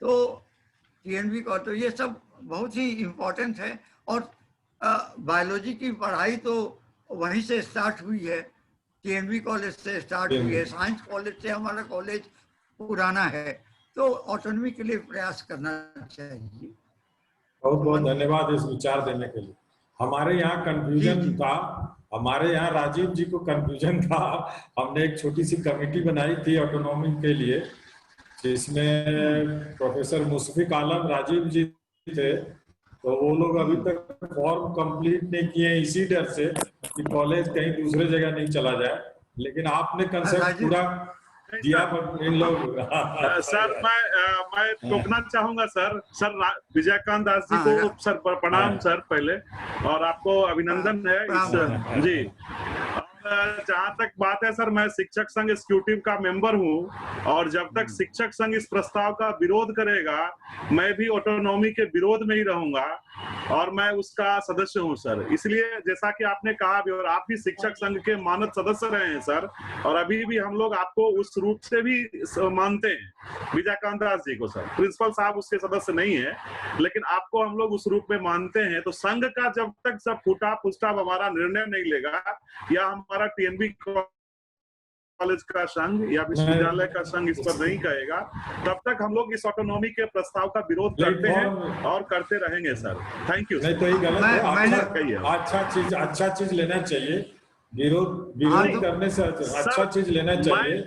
तो टीएनबी का तो ये सब बहुत ही इम्पोर्टेंट है। और बायोलॉजी की पढ़ाई तो वहीं से स्टार्ट हुई है, टीएनबी कॉलेज से स्टार्ट हुई है। साइंस कॉलेज से हमारा कॉलेज पुराना है, तो ऑटोनॉमी के लिए प्रयास करना चाहिए। बहुत बहुत धन्यवाद इस विचार देने के लिए। हमारे यहाँ कंफ्यूजन था, हमारे यहाँ राजीव जी को कंफ्यूजन था। हमने एक छोटी सी कमेटी बनाई थी ऑटोनॉमी के लिए, जिसमें प्रोफेसर मुशफिक आलम राजीव जी थे। तो वो लोग अभी तक फॉर्म कंप्लीट नहीं किए इसी डर से कि कॉलेज कहीं दूसरे जगह नहीं चला जाए, लेकिन आपने कंसेप्ट पूरा दिया। इन लोग सर मैं टोकना चाहूंगा सर विजयकांत दास जी को सर प्रणाम सर पहले, और आपको अभिनंदन है इस जी। जहाँ तक बात है सर, मैं शिक्षक संघ एग्जीक्यूटिव का मेंबर हूँ, और जब तक शिक्षक संघ इस प्रस्ताव का विरोध करेगा मैं भी ऑटोनॉमी के विरोध में ही रहूंगा, और मैं उसका सदस्य हूँ सर। इसलिए जैसा कि आपने कहा भी, और आप भी शिक्षक संघ के मानद सदस्य रहे हैं सर, और अभी भी हम लोग आपको उस रूप से भी मानते हैं, विजयकांत दास जी को सर। प्रिंसिपल साहब उसके सदस्य नहीं है, लेकिन आपको हम लोग उस रूप में मानते हैं। तो संघ का जब तक सब फूटा पुष्टा हमारा निर्णय नहीं लेगा, या हमारा टीएनबी कॉलेज का संघ या विश्वविद्यालय का संघ इस पर नहीं कहेगा, तब तक हम लोग इस ऑटोनॉमी के प्रस्ताव का विरोध करते हैं और करते रहेंगे सर। Thank you. नहीं तो ये गलत है, अच्छा चीज लेना चाहिए, विरोध करने से अच्छा चीज लेना चाहिए।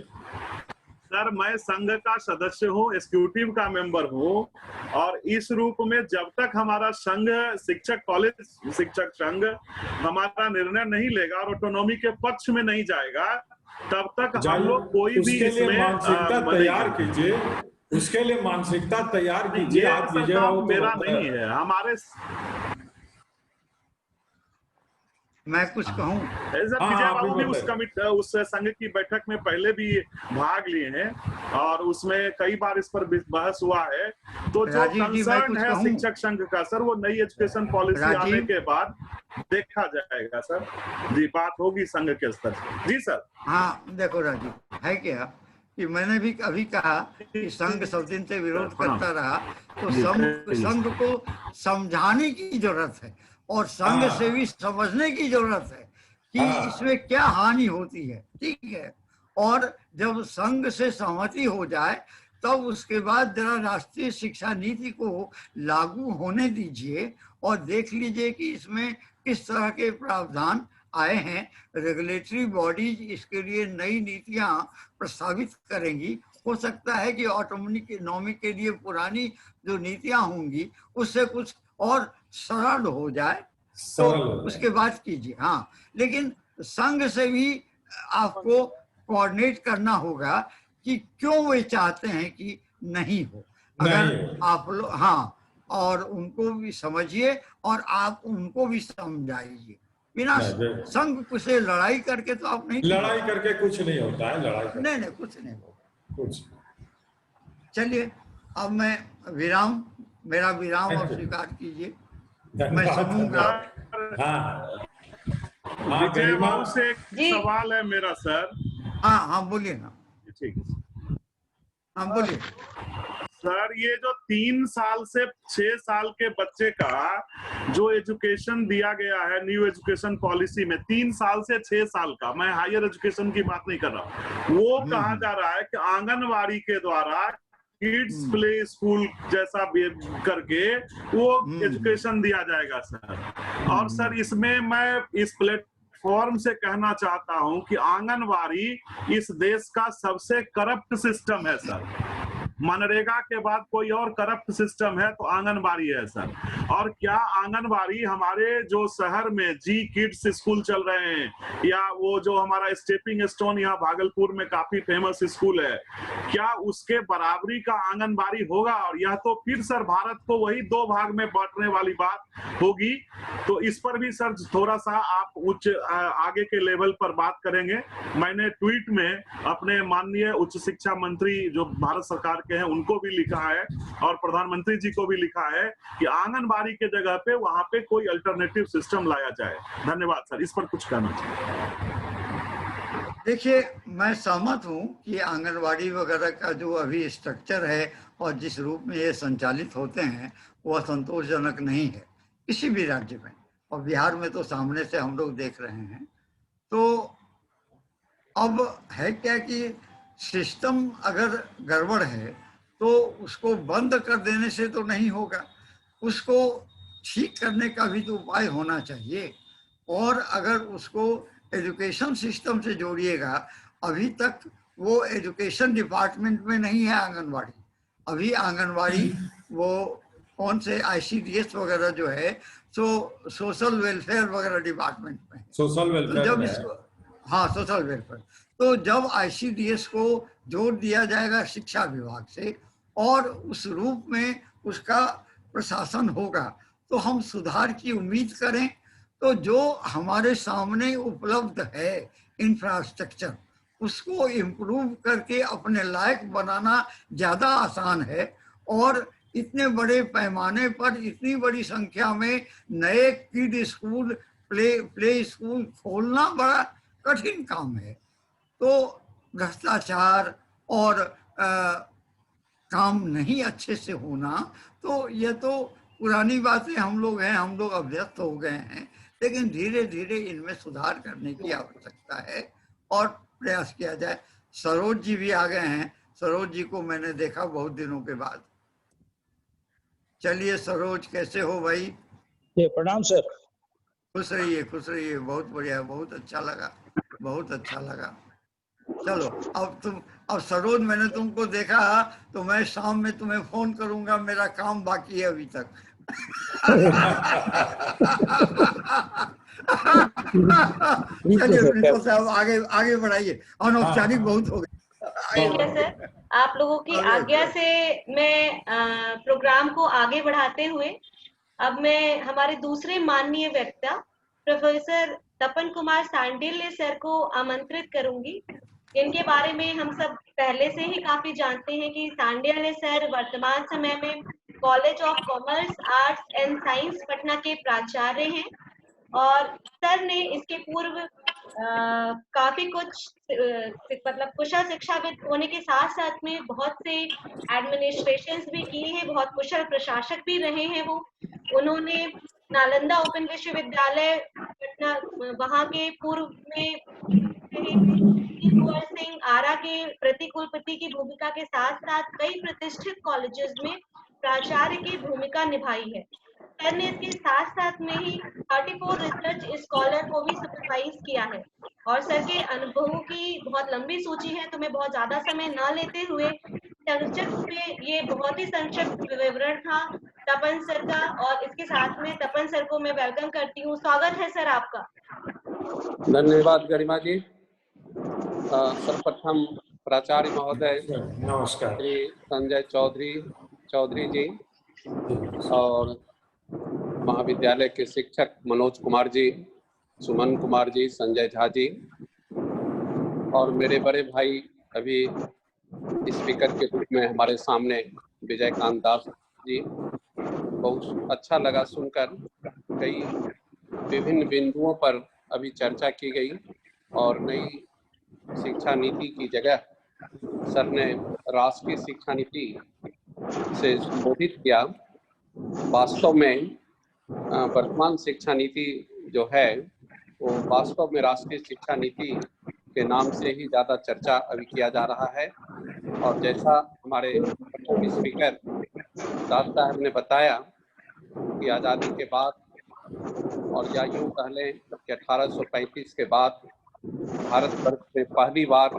सर मैं संघ का सदस्य हूँ, एग्जीक्यूटिव का मेंबर हूँ, और इस रूप में जब तक हमारा संघ शिक्षक कॉलेज शिक्षक संघ हमारा निर्णय नहीं लेगा और ऑटोनॉमी के पक्ष में नहीं जाएगा, तब तक हम लोग कोई भी इसमें मानसिकता तैयार कीजिए, उसके लिए मानसिकता तैयार कीजिए। आप मेरा नहीं है, हमारे मैं कुछ कहूँ? विजय बाबू भी उस संघ की बैठक में पहले भी भाग लिए हैं, और उसमें कई बार इस पर बहस हुआ है। तो जो कंसर्न है शिक्षक संघ का सर, वो नई एजुकेशन पॉलिसी आने के बाद देखा जाएगा सर। जी, बात होगी संघ के स्तर से। जी सर। हाँ देखो राजीव, है क्या कि मैंने भी अभी कहा कि संघ सब दिन से विरोध करता रहा, तो संघ को समझाने की जरूरत है, और संघ से भी समझने की जरूरत है कि इसमें क्या हानि होती है। ठीक है, और जब संघ से सहमति हो जाए तब उसके बाद जरा राष्ट्रीय शिक्षा नीति को लागू होने दीजिए, और देख लीजिए कि इसमें किस तरह के प्रावधान आए हैं। रेगुलेटरी बॉडीज इसके लिए नई नीतियां प्रस्तावित करेंगी। हो सकता है कि ऑटोनॉमी के लिए पुरानी जो नीतियां होंगी उससे कुछ और सरल हो जाए, तो उसके बाद कीजिए। हाँ, लेकिन संघ से भी आपको कोऑर्डिनेट करना होगा कि क्यों वे चाहते हैं कि नहीं हो। अगर आप लोग, हाँ, और उनको भी समझिए और आप उनको भी समझाइए। बिना संघ से लड़ाई करके तो आप नहीं, लड़ाई करके कुछ नहीं होता है, लड़ाई करके नहीं कुछ नहीं होगा कुछ। चलिए, अब मैं मेरा विराम और स्वीकार कीजिए। मैं समूह विजय बाबू से एक सवाल है मेरा सर। हाँ बोलिए ना। ठीक है, हाँ बोलिए सर। ये जो 3 साल से 6 साल के बच्चे का जो एजुकेशन दिया गया है न्यू एजुकेशन पॉलिसी में, 3 साल से 6 साल का, मैं हायर एजुकेशन की बात नहीं कर रहा, वो कहा जा रहा है कि आंगनवाड़ी के द्वारा किड्स प्ले स्कूल जैसा करके वो एजुकेशन दिया जाएगा सर। और सर इसमें मैं इस प्लेटफॉर्म से कहना चाहता हूं कि आंगनवाड़ी इस देश का सबसे करप्ट सिस्टम है सर। मनरेगा के बाद कोई और करप्ट सिस्टम है तो आंगनबाड़ी है सर। और क्या आंगनबाड़ी हमारे जो शहर में जी किड्स स्कूल चल रहे हैं, या वो जो हमारा स्टेपिंग स्टोन यहाँ भागलपुर में काफी फेमस स्कूल है, क्या उसके बराबरी का आंगनबाड़ी होगा? और यह तो फिर सर भारत को वही 2 भाग में बांटने वाली बात होगी। तो इस पर भी सर थोड़ा सा आप उच्च आगे के लेवल पर बात करेंगे। मैंने ट्वीट में अपने माननीय उच्च शिक्षा मंत्री जो भारत सरकार के हैं उनको भी लिखा है, और प्रधानमंत्री जी को भी लिखा है कि आंगनबाड़ी के जगह पे वहां पे कोई अल्टरनेटिव सिस्टम लाया जाए। धन्यवाद सर, इस पर कुछ कहना चाहिए। देखिए, मैं सहमत हूँ कि आंगनवाड़ी वगैरह का जो अभी स्ट्रक्चर है और जिस रूप में ये संचालित होते हैं वह संतोषजनक नहीं है किसी भी राज्य में, और बिहार में तो सामने से हम लोग देख रहे हैं। तो अब है क्या कि सिस्टम अगर गड़बड़ है तो उसको बंद कर देने से तो नहीं होगा, उसको ठीक करने का भी तो उपाय होना चाहिए। और अगर उसको एजुकेशन सिस्टम से जोड़िएगा, अभी तक वो एजुकेशन डिपार्टमेंट में नहीं है आंगनवाड़ी। अभी आंगनवाड़ी वो कौन से ICDS वगैरह जो है सो सोशल वेलफेयर वगैरह डिपार्टमेंट में है। सोशल तो वेलफेयर जब में इसको, हाँ सोशल वेलफेयर, तो जब ICDS को जोड़ दिया जाएगा शिक्षा विभाग से और उस रूप में उसका प्रशासन होगा तो हम सुधार की उम्मीद करें। तो जो हमारे सामने उपलब्ध है इंफ्रास्ट्रक्चर, उसको इम्प्रूव करके अपने लायक बनाना ज़्यादा आसान है। और इतने बड़े पैमाने पर इतनी बड़ी संख्या में नए किड स्कूल, प्ले स्कूल खोलना बड़ा कठिन काम है। तो भ्रष्टाचार और काम नहीं अच्छे से होना, तो ये तो पुरानी बातें हम लोग हैं, हम लोग अभ्यस्त हो गए हैं, लेकिन धीरे धीरे इनमें सुधार करने की आवश्यकता है और प्रयास किया जाए। सरोज जी भी आ गए हैं, सरोज जी को मैंने देखा बहुत दिनों के बाद। चलिए सरोज, कैसे हो भाई? ये प्रणाम सर। खुश रहिए, खुश रहिए, बहुत बढ़िया, बहुत अच्छा लगा, बहुत अच्छा लगा। चलो अब सरोज, मैंने तुमको देखा तो मैं शाम में तुम्हें फोन करूंगा, मेरा काम बाकी है अभी तक। चलिए प्रिंसिपल साहब, आगे आगे बढ़ाइए, अनौपचारिक बहुत हो गए। ठीक है सर, आप लोगों की आज्ञा से मैं प्रोग्राम को आगे बढ़ाते हुए अब मैं हमारे दूसरे माननीय वक्ता प्रोफेसर तपन कुमार सांडिल्य सर को आमंत्रित करूंगी। इनके बारे में हम सब पहले से ही काफी जानते हैं कि सांडिल्य सर वर्तमान समय में college of commerce, arts and science Patna के प्राचार्य हैं और सर ने इसके पूर्व काफी कुछ मतलब कुशल शिक्षाविद होने के साथ साथ में बहुत से एडमिनिस्ट्रेशंस भी किए हैं, बहुत कुशल प्रशासक भी रहे हैं। वो उन्होंने नालंदा ओपन विश्वविद्यालय पटना वहां के पूर्व में कुंवर सिंह आरा के प्रतिकुलपति की भूमिका के साथ साथ कई प्रतिष्ठित कॉलेजेस में प्राचार्य की भूमिका निभाई है। सर ने इसके साथ साथ में ही 34 रिसर्च स्कॉलर को भी सुपरवाइज किया है और सर के अनुभवों की बहुत लंबी सूची है, तो मैं बहुत ज्यादा समय न लेते हुए संक्षिप्त में, ये बहुत ही संक्षिप्त विवरण था तपन सर का, और इसके साथ में तपन सर को मैं वेलकम करती हूँ। स्वागत है सर आपका। धन्यवाद गरिमा जी। सर्वप्रथम प्राचार्य महोदय नमस्कार श्री संजय चौधरी जी और महाविद्यालय के शिक्षक मनोज कुमार जी, सुमन कुमार जी, संजय झा जी और मेरे बड़े भाई अभी स्पीकर के रूप में हमारे सामने विजयकांत दास जी। बहुत अच्छा लगा सुनकर, कई विभिन्न बिंदुओं पर अभी चर्चा की गई और नई शिक्षा नीति की जगह सर ने राष्ट्रीय शिक्षा नीति से संबोधित किया। वास्तव में वर्तमान शिक्षा नीति जो है वो वास्तव में राष्ट्रीय शिक्षा नीति के नाम से ही ज़्यादा चर्चा अभी किया जा रहा है। और जैसा हमारे प्रथम स्पीकर दास साहब ने बताया कि आज़ादी के बाद और या यूँ कह लें कि 1835 के बाद भारतवर्ष में पहली बार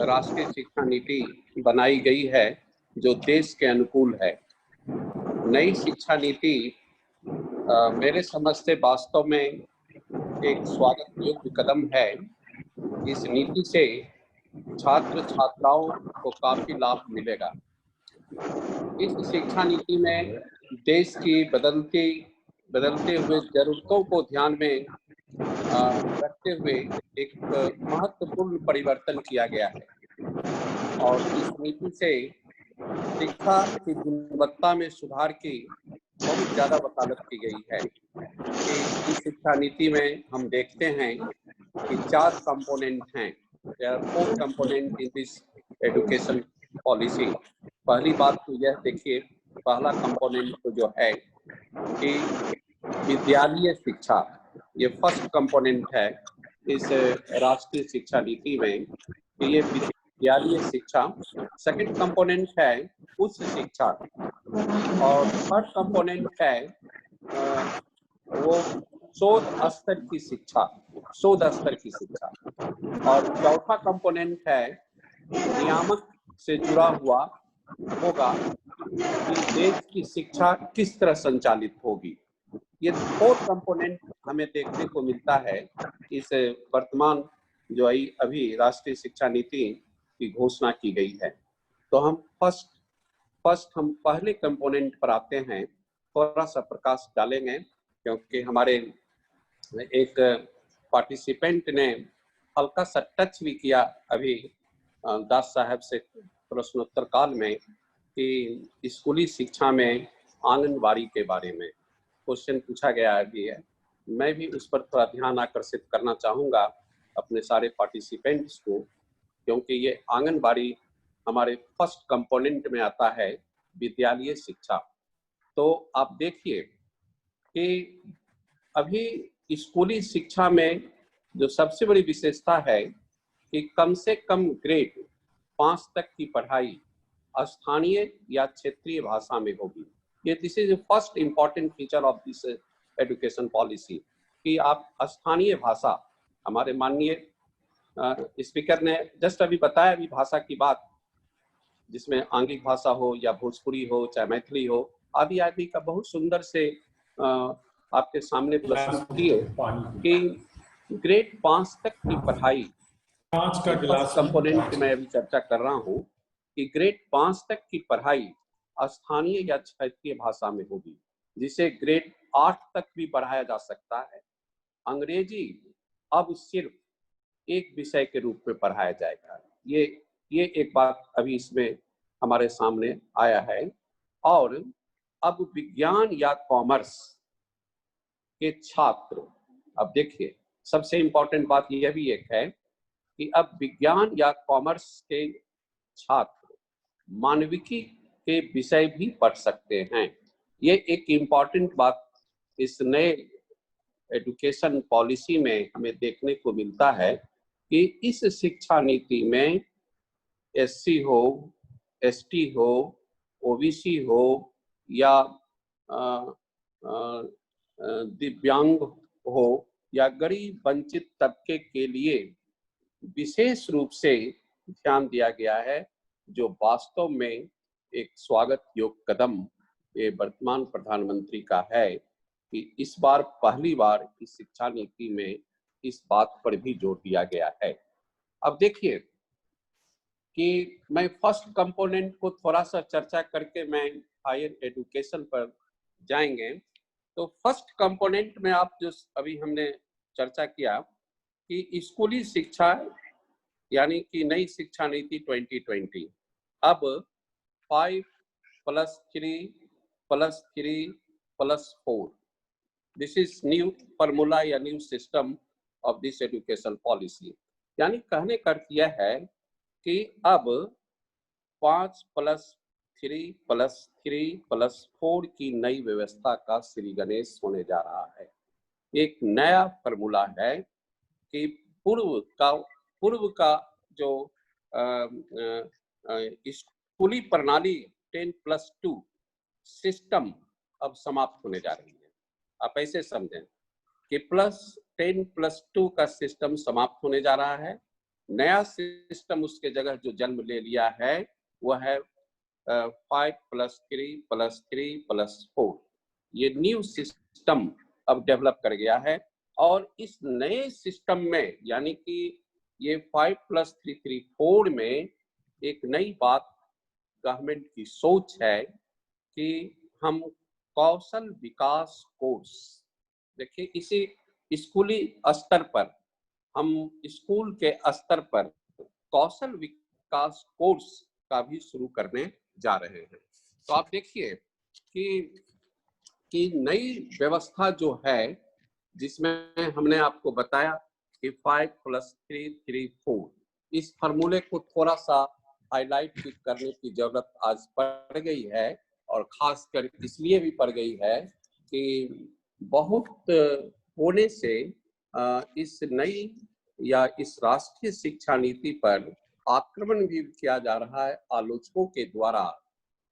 राष्ट्रीय शिक्षा नीति बनाई गई है जो देश के अनुकूल है। नई शिक्षा नीति मेरे समझ से वास्तव में एक स्वागत योग्य कदम है। इस नीति से छात्र छात्राओं को काफी लाभ मिलेगा। इस शिक्षा नीति में देश की बदलते हुए जरूरतों को ध्यान में रखते हुए एक महत्वपूर्ण परिवर्तन किया गया है और इस नीति से शिक्षा की गुणवत्ता में सुधार की बहुत ज़्यादा वकालत की गई है। कि इस शिक्षा नीति में हम देखते हैं कि 4 कंपोनेंट हैं। there are 4 component in this education policy. पहली बात तो यह देखिए, पहला कंपोनेंट तो जो है कि विद्यालय शिक्षा, ये फर्स्ट कंपोनेंट है इस राष्ट्रीय शिक्षा नीति में कि ये विद्यालय शिक्षा। सेकंड कंपोनेंट है उच्च शिक्षा, और थर्ड कंपोनेंट है वो शोध स्तर की शिक्षा, और चौथा कंपोनेंट है नियामक से जुड़ा हुआ होगा कि देश की शिक्षा किस तरह संचालित होगी। ये 4 कंपोनेंट हमें देखने को मिलता है इस वर्तमान जो अभी राष्ट्रीय शिक्षा नीति की घोषणा की गई है। तो हम फर्स्ट हम पहले कंपोनेंट पर आते हैं, थोड़ा सा प्रकाश डालेंगे क्योंकि हमारे एक पार्टिसिपेंट ने हल्का सा टच भी किया अभी दास साहब से प्रश्नोत्तर काल में कि स्कूली शिक्षा में आंगनबाड़ी के बारे में क्वेश्चन पूछा गया भी है। मैं भी उस पर थोड़ा ध्यान आकर्षित करना चाहूँगा अपने सारे पार्टिसिपेंट्स को, क्योंकि ये आंगनबाड़ी हमारे फर्स्ट कंपोनेंट में आता है विद्यालय शिक्षा। तो आप देखिए कि अभी स्कूली शिक्षा में जो सबसे बड़ी विशेषता है कि कम से कम ग्रेड 5 तक की पढ़ाई स्थानीय या क्षेत्रीय भाषा में होगी। ये this is first important feature of this education policy कि आप स्थानीय भाषा, हमारे माननीय स्पीकर ने जस्ट अभी बताया अभी भाषा की बात, जिसमें आंगिक भाषा हो या भोजपुरी हो चाहे मैथिली हो आदि आदि का बहुत सुंदर से आपके सामने प्रस्तुत किए कि ग्रेड 5 तक की पढ़ाई, कांच का गिलास कंपोनेंट मैं अभी चर्चा कर रहा हूँ कि ग्रेड 5 तक की पढ़ाई स्थानीय या क्षेत्रीय भाषा में होगी, जिसे ग्रेड 8 तक भी बढ़ाया जा सकता है। अंग्रेजी अब सिर्फ एक विषय के रूप में पढ़ाया जाएगा। ये एक बात अभी इसमें हमारे सामने आया है। और अब विज्ञान या कॉमर्स के छात्र, अब देखिए सबसे इंपॉर्टेंट बात यह भी एक है कि अब विज्ञान या कॉमर्स के छात्र मानविकी के विषय भी पढ़ सकते हैं। ये एक इम्पॉर्टेंट बात इस नए एजुकेशन पॉलिसी में हमें देखने को मिलता है कि इस शिक्षा नीति में एससी हो, एसटी हो, ओबीसी हो या दिव्यांग हो या गरीब वंचित तबके के लिए विशेष रूप से ध्यान दिया गया है, जो वास्तव में एक स्वागत योग्य कदम ये वर्तमान प्रधानमंत्री का है कि इस बार पहली बार इस शिक्षा नीति में इस बात पर भी जोर दिया गया है। अब देखिए कि मैं फर्स्ट कंपोनेंट को थोड़ा सा चर्चा करके मैं हायर एजुकेशन पर जाएंगे। तो फर्स्ट कंपोनेंट में आप जो अभी हमने चर्चा किया कि स्कूली शिक्षा यानी कि नई शिक्षा नीति 2020 अब 5+3+3+4 दिस इज न्यू फॉर्मूला या new system of this education policy. यानी कहने का अर्थ यह है कि अब 5+3+3+4 की नई व्यवस्था का श्री गणेश होने जा रहा है। एक नया फॉर्मूला है कि पूर्व का जो स्कूली प्रणाली 10+2 सिस्टम अब समाप्त होने जा रही है। आप ऐसे समझें कि 10+2 का सिस्टम समाप्त होने जा रहा है। नया सिस्टम उसके जगह जो जन्म ले लिया है वह है 5+3+3+4। ये न्यू सिस्टम अब डेवलप कर गया है। और इस नए सिस्टम में यानी कि ये 5+3+3+4 में एक नई बात गवर्नमेंट की सोच है कि हम कौशल विकास कोर्स, देखिए इसी स्कूली स्तर पर हम स्कूल के स्तर पर कौशल विकास कोर्स का भी शुरू करने जा रहे हैं। तो आप देखिए कि नई व्यवस्था जो है जिसमें हमने आपको बताया कि 5+3+3+4 इस फार्मूले को थोड़ा सा हाईलाइट करने की जरूरत आज पड़ गई है, और खासकर इसलिए भी पड़ गई है कि बहुत होने से इस नई या इस राष्ट्रीय शिक्षा नीति पर आक्रमण भी किया जा रहा है आलोचकों के द्वारा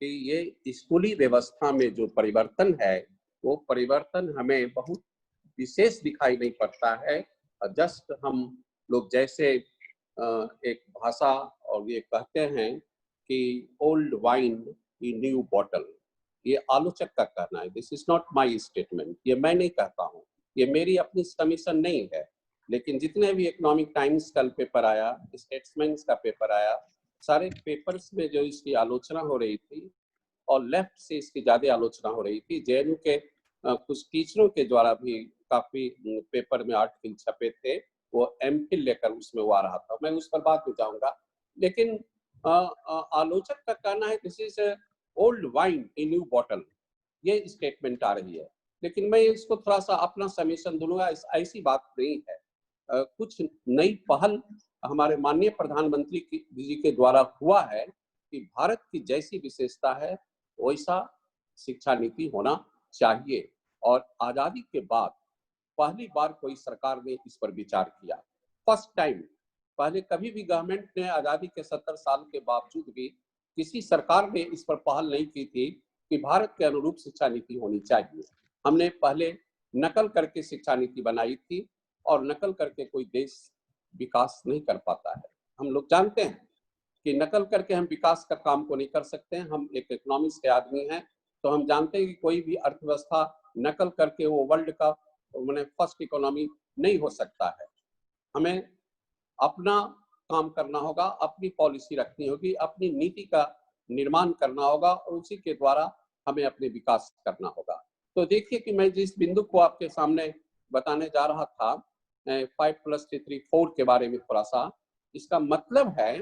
कि ये स्कूली व्यवस्था में जो परिवर्तन है वो परिवर्तन हमें बहुत विशेष दिखाई नहीं पड़ता है। जस्ट हम लोग जैसे एक भाषा और ये कहते हैं कि old wine in new bottle, ये आलोचक का कहना है। This is not my statement, ये मैं नहीं कहता हूँ, ये मेरी अपनी सबमिशन नहीं है। लेकिन जितने भी इकोनॉमिक टाइम्स का पेपर आया, स्टेट्समैन का पेपर आया, सारे पेपर्स में जो इसकी आलोचना हो रही थी और लेफ्ट से इसकी ज्यादा आलोचना हो रही थी। जेएनयू के कुछ टीचरों के द्वारा भी काफी पेपर में आर्टिकल छपे थे, वो एमफिल लेकर उसमें वो आ रहा था, मैं उस पर बात में जाऊंगा। लेकिन आलोचक का कहना है this is old wine in new bottle, ये स्टेटमेंट आ रही है। लेकिन मैं इसको थोड़ा सा अपना समीशन दूंगा, ऐसी बात नहीं है। कुछ नई पहल हमारे माननीय प्रधानमंत्री जी के द्वारा हुआ है कि भारत की जैसी विशेषता है वैसा शिक्षा नीति होना चाहिए। और आजादी के बाद पहली बार कोई सरकार ने इस पर विचार किया, फर्स्ट टाइम। पहले कभी भी गवर्नमेंट ने आजादी के 70 साल के बावजूद भी किसी सरकार ने इस पर पहल नहीं की थी कि भारत के अनुरूप शिक्षा नीति होनी चाहिए। हमने पहले नकल करके शिक्षा नीति बनाई थी, और नकल करके कोई देश विकास नहीं कर पाता है। हम लोग जानते हैं कि नकल करके हम विकास का काम को नहीं कर सकते हैं। हम एक इकोनॉमिक्स के आदमी हैं, तो हम जानते हैं कि कोई भी अर्थव्यवस्था नकल करके वो वर्ल्ड का मैंने फर्स्ट इकोनॉमी नहीं हो सकता है। हमें अपना काम करना होगा, अपनी पॉलिसी रखनी होगी, अपनी नीति का निर्माण करना होगा, और उसी के द्वारा हमें अपने विकास करना होगा। तो देखिए कि मैं जिस बिंदु को आपके सामने बताने जा रहा था 5+3 4 के बारे में थोड़ा सा, इसका मतलब है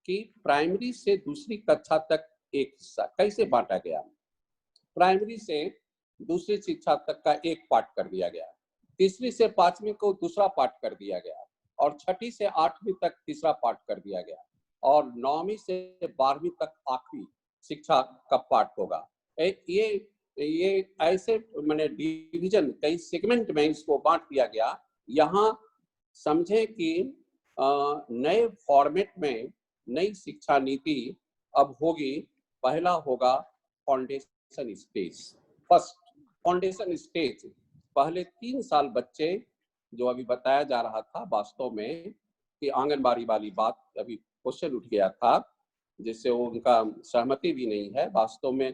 कि प्राइमरी से दूसरी कक्षा तक एक हिस्सा कैसे बांटा गया। प्राइमरी से दूसरी शिक्षा तक का एक पार्ट कर दिया गया, तीसरी से 5वीं को दूसरा पार्ट कर दिया गया, और 6ठी से 8वीं तक तीसरा पार्ट कर दिया गया, और 9वीं से 12वीं तक आखिरी शिक्षा का पार्ट होगा। ये ऐसे मैंने डिवीजन कई सेगमेंट में इसको बांट दिया गया। यहाँ समझे कि नए फॉर्मेट में नई शिक्षा नीति अब होगी। पहला होगा foundation stage, first foundation stage. पहले 3 साल बच्चे, जो अभी बताया जा रहा था वास्तव में कि आंगनबाड़ी वाली बात अभी क्वेश्चन उठ गया था, जिससे उनका सहमति भी नहीं है। वास्तव में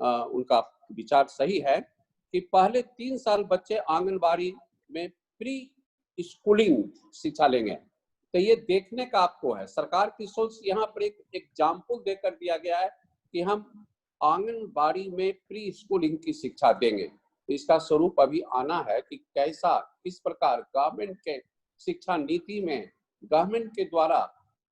उनका विचार सही है कि पहले 3 साल बच्चे आंगनबाड़ी में प्री स्कूलिंग शिक्षा लेंगे। तो ये देखने का आपको है, सरकार की सोच यहाँ पर एक एग्जाम्पल देकर दिया गया है कि हम आंगनबाड़ी में प्री स्कूलिंग की शिक्षा देंगे। इसका स्वरूप अभी आना है कि कैसा, किस प्रकार गवर्नमेंट के शिक्षा नीति में गवर्नमेंट के द्वारा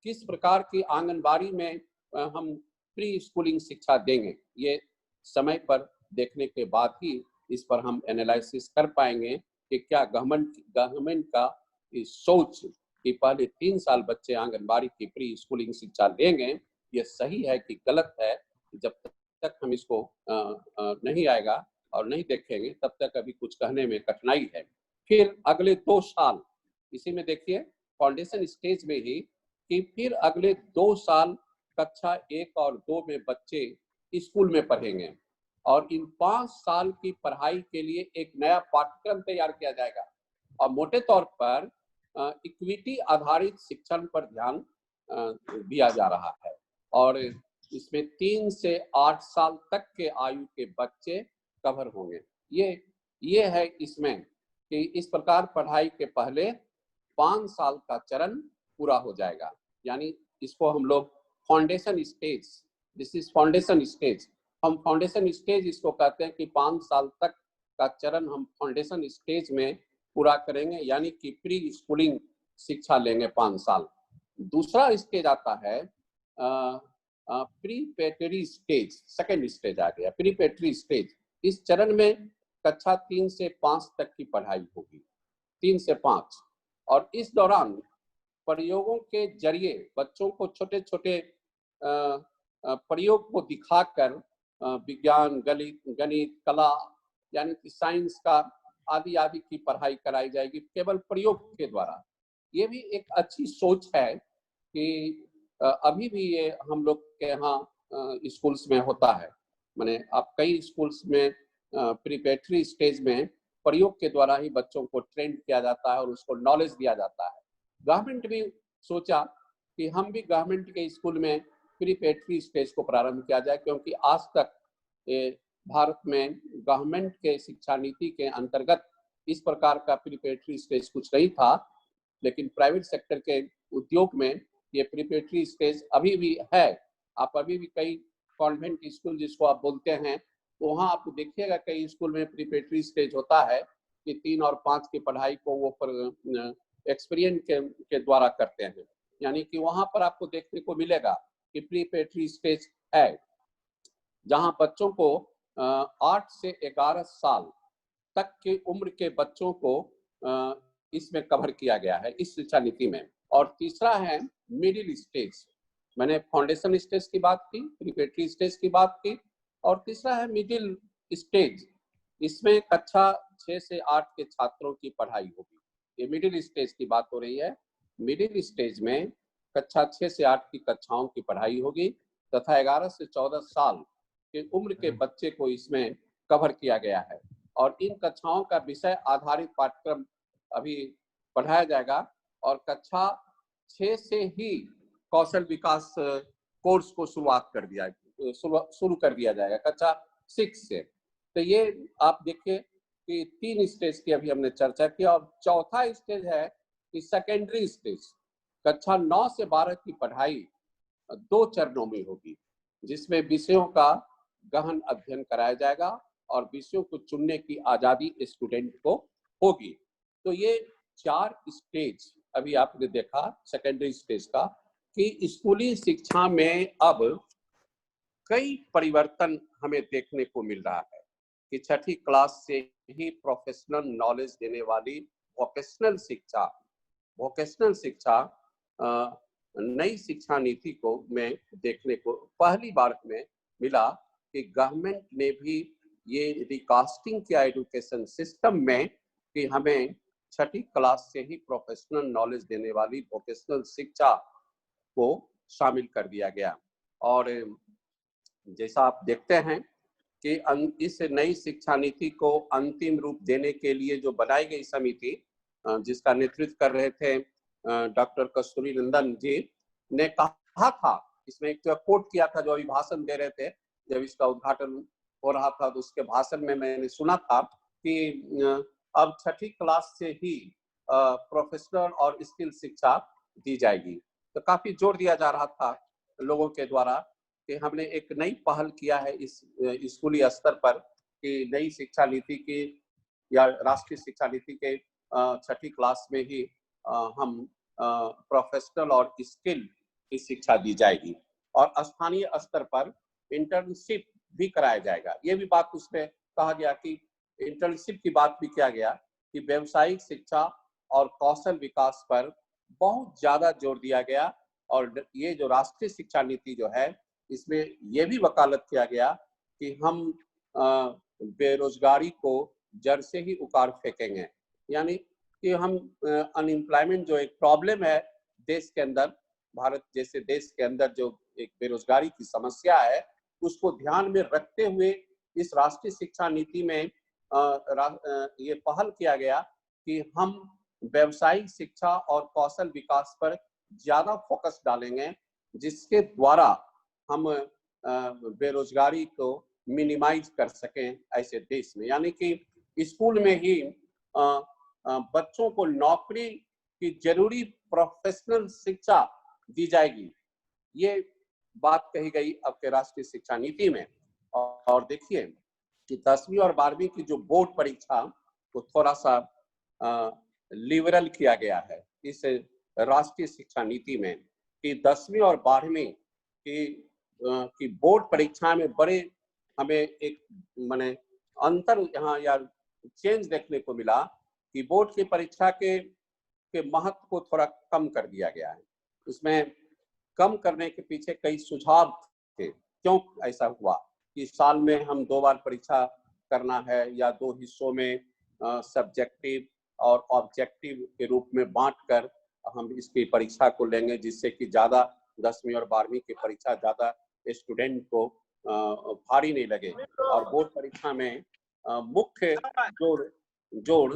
किस प्रकार की आंगनबाड़ी में हम प्री स्कूलिंग शिक्षा देंगे। ये समय पर देखने के बाद ही इस पर हम एनालिसिस कर पाएंगे कि क्या गवर्नमेंट का इस सोच कि पहले 3 साल बच्चे आंगनबाड़ी की प्री स्कूलिंग शिक्षा लेंगे, ये सही है कि गलत है। जब तक हम इसको नहीं आएगा और नहीं देखेंगे, तब तक अभी कुछ कहने में कठिनाई है। फिर अगले 2 साल, इसी में देखिए फाउंडेशन स्टेज में ही, कि फिर अगले 2 साल कक्षा 1 और 2 में बच्चे स्कूल में पढ़ेंगे, और इन 5 साल की पढ़ाई के लिए एक नया पाठ्यक्रम तैयार किया जाएगा। और मोटे तौर पर इक्विटी आधारित शिक्षण पर ध्यान दिया जा रहा है, और इसमें 3 से 8 साल तक के आयु के बच्चे कवर होंगे। ये है इसमें कि इस प्रकार पढ़ाई के पहले 5 साल का चरण पूरा हो जाएगा। यानी इसको हम लोग foundation stage, this is foundation stage. हम फाउंडेशन स्टेज इसको कहते हैं कि 5 साल तक का चरण हम फाउंडेशन स्टेज में पूरा करेंगे, यानी कि प्री स्कूलिंग शिक्षा लेंगे 5 साल। दूसरा स्टेज आता है प्रीपेटरी स्टेज, सेकेंड स्टेज आ गया प्रीपेटरी स्टेज। इस चरण में कक्षा 3 से 5 तक की पढ़ाई होगी, 3 से 5, और इस दौरान प्रयोगों के जरिए बच्चों को छोटे छोटे प्रयोग को दिखाकर विज्ञान, गणित, कला यानी कि साइंस का आदि आदि की पढ़ाई कराई जाएगी केवल प्रयोग के द्वारा। ये भी एक अच्छी सोच है कि अभी भी ये हम लोग के यहाँ स्कूल्स में होता है। माने आप कई स्कूल्स में प्रीपेटरी स्टेज में प्रयोग के द्वारा ही बच्चों को ट्रेन किया जाता है और उसको नॉलेज दिया जाता है। गवर्नमेंट भी सोचा कि हम भी गवर्नमेंट के स्कूल में प्रीपेटरी स्टेज को प्रारंभ किया जाए, क्योंकि आज तक भारत में गवर्नमेंट के शिक्षा नीति के अंतर्गत इस प्रकार का प्रीपेटरी स्टेज कुछ नहीं था, लेकिन प्राइवेट सेक्टर के उद्योग में ये प्रीपेटरी स्टेज अभी भी है। आप अभी भी कई कॉन्वेंट स्कूल जिसको आप बोलते हैं, तो वहाँ आप देखिएगा कई स्कूल में प्रीपेटरी स्टेज होता है कि 3 और 5 की पढ़ाई को वो पर एक्सपीरियंस के द्वारा करते हैं। यानी कि वहाँ पर आपको देखने को मिलेगा कि प्रीपेटरी स्टेज है जहाँ बच्चों को 8 से 11 साल तक की उम्र के बच्चों को इसमें कवर किया गया है इस शिक्षा नीति में। और तीसरा है मिडिल स्टेज। मैंने फाउंडेशन स्टेज की बात की, प्रीपेटरी स्टेज की बात की, और तीसरा है मिडिल स्टेज। इसमें कक्षा 6 से 8 के छात्रों की पढ़ाई होगी। ये मिडिल स्टेज की बात हो रही है। मिडिल स्टेज में कक्षा 6 से 8 की कक्षाओं की पढ़ाई होगी तथा 11 से 14 साल के उम्र के बच्चे को इसमें कवर किया गया है। और इन कक्षाओं का विषय आधारित पाठ्यक्रम अभी पढ़ाया जाएगा और कक्षा 6 से ही कौशल विकास कोर्स को शुरू कर दिया जाएगा कक्षा 6 से। तो ये आप देखिए कि 3 स्टेज की अभी हमने चर्चा की। और चौथा स्टेज है कि सेकेंडरी स्टेज। कक्षा 9 से 12 की पढ़ाई 2 चरणों में होगी, जिसमें विषयों का गहन अध्ययन कराया जाएगा और विषयों को चुनने की आजादी स्टूडेंट को होगी। तो ये 4 स्टेज अभी आपने देखा सेकेंडरी स्टेज का, कि स्कूली शिक्षा में अब कई परिवर्तन हमें देखने को मिल रहा है कि 6ठी क्लास से ही प्रोफेशनल नॉलेज देने वाली वोकेशनल शिक्षा नई शिक्षा नीति को में देखने को पहली बार में मिला कि गवर्नमेंट ने भी ये रिकास्टिंग किया एजुकेशन सिस्टम में कि हमें 6ठी क्लास से ही प्रोफेशनल नॉलेज देने वाली वोकेशनल शिक्षा को शामिल कर दिया गया। और जैसा आप देखते हैं कि इस नई शिक्षा नीति को अंतिम रूप देने के लिए जो बनाई गई समिति, जिसका नेतृत्व कर रहे थे डॉक्टर कस्तूरी रंजन जी ने कहा था, इसमें एक कोट किया था जो अभी भाषण दे रहे थे, जब इसका उद्घाटन हो रहा था तो उसके भाषण में मैंने सुना था कि अब 6ठी क्लास से ही प्रोफेशनल और स्किल शिक्षा दी जाएगी। तो काफी जोर दिया जा रहा था लोगों के द्वारा कि हमने एक नई पहल किया है इस स्कूली स्तर पर कि नई शिक्षा नीति की या राष्ट्रीय शिक्षा नीति के 6ठी क्लास में ही हम प्रोफेशनल और स्किल की शिक्षा दी जाएगी और स्थानीय स्तर पर इंटर्नशिप भी कराया जाएगा। ये भी बात उसमें कहा गया कि इंटर्नशिप की बात भी किया गया कि व्यावसायिक शिक्षा और कौशल विकास पर बहुत ज्यादा जोर दिया गया। और ये जो राष्ट्रीय शिक्षा नीति जो है इसमें यह भी वकालत किया गया कि हम बेरोजगारी को जड़ से ही उखाड़ फेंकेंगे। यानी कि हम अनएम्प्लॉयमेंट जो एक प्रॉब्लम है देश के अंदर, भारत जैसे देश के अंदर जो एक बेरोजगारी की समस्या है, उसको ध्यान में रखते हुए इस राष्ट्रीय शिक्षा नीति में ये पहल किया गया कि हम व्यावसायिक शिक्षा और कौशल विकास पर ज्यादा फोकस डालेंगे, जिसके द्वारा हम बेरोजगारी को मिनिमाइज कर सकें ऐसे देश में। यानी कि स्कूल में ही बच्चों को नौकरी की जरूरी प्रोफेशनल शिक्षा दी जाएगी, ये बात कही गई अब के राष्ट्रीय शिक्षा नीति में। और देखिए कि 10वीं और 12वीं की जो बोर्ड परीक्षा को थोड़ा सा लिबरल किया गया है इस राष्ट्रीय शिक्षा नीति में कि 10वीं और 12वीं की बोर्ड परीक्षा में बड़े हमें एक माने अंतर यहाँ या चेंज देखने को मिला कि बोर्ड की परीक्षा के के महत्व को थोड़ा कम कर दिया गया है। इसमें कम करने के पीछे कई सुझाव थे। क्यों ऐसा हुआ कि साल में हम 2 बार परीक्षा करना है या 2 हिस्सों में सब्जेक्टिव और ऑब्जेक्टिव के रूप में बांटकर हम इसकी परीक्षा को लेंगे, जिससे कि ज़्यादा 10वीं और 12वीं की परीक्षा ज़्यादा स्टूडेंट को भारी नहीं लगे। और बोर्ड परीक्षा में मुख्य जोड़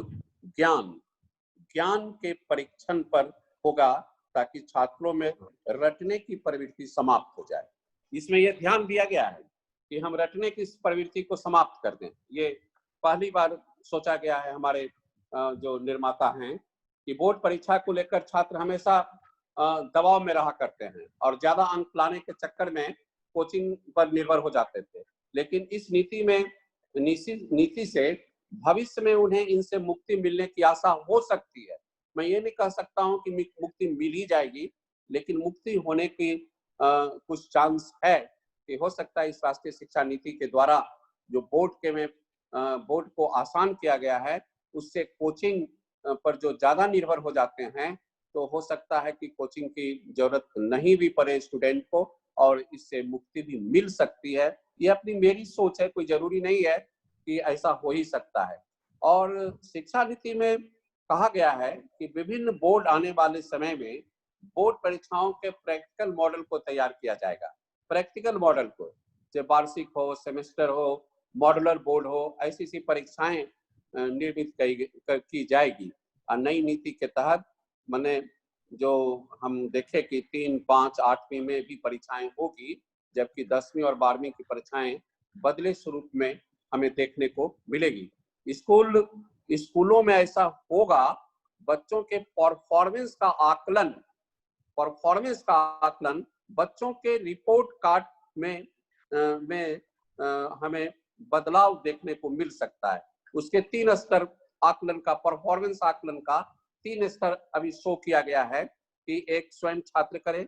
ज्ञान के परीक्षण पर होगा, ताकि छात्रों में रटने की प्रवृत्ति समाप्त हो जाए। इसमें यह ध्यान दिया गया है कि हम रटने की प्रवृत्ति को समाप्त कर दें। ये पहली बार सोचा गया है हमारे जो निर्माता हैं कि बोर्ड परीक्षा को लेकर छात्र हमेशा दबाव में रहा करते हैं और ज्यादा अंक लाने के चक्कर में कोचिंग पर निर्भर हो जाते थे। लेकिन इस नीति से भविष्य में उन्हें इनसे मुक्ति मिलने की आशा हो सकती है। मैं ये नहीं कह सकता हूँ कि मुक्ति मिल ही जाएगी, लेकिन मुक्ति होने की कुछ चांस है कि हो सकता है इस राष्ट्रीय शिक्षा नीति के द्वारा जो बोर्ड को आसान किया गया है, उससे कोचिंग पर जो ज्यादा निर्भर हो जाते हैं, तो हो सकता है कि कोचिंग की जरूरत नहीं भी पड़े स्टूडेंट को और इससे मुक्ति भी मिल सकती है। ये अपनी मेरी सोच है, कोई जरूरी नहीं है कि ऐसा हो ही सकता है। और शिक्षा नीति में कहा गया है कि विभिन्न बोर्ड आने वाले समय में बोर्ड परीक्षाओं के प्रैक्टिकल मॉडल को तैयार किया जाएगा। प्रैक्टिकल मॉडल को, चाहे वार्षिक हो, सेमेस्टर हो, मॉडुलर बोर्ड हो, ऐसी परीक्षाएं निर्मित की जाएगी। और नई नीति के तहत माने जो हम देखें कि 3, 5, 8वीं में भी परीक्षाएं होगी, जबकि 10वीं और 12वीं की परीक्षाएं बदले स्वरूप में हमें देखने को मिलेगी। स्कूलों में ऐसा होगा, बच्चों के परफॉर्मेंस का आकलन बच्चों के रिपोर्ट कार्ड में हमें बदलाव देखने को मिल सकता है। उसके 3 स्तर आकलन का, परफॉर्मेंस आकलन का 3 स्तर अभी शो किया गया है कि एक स्वयं छात्र करे,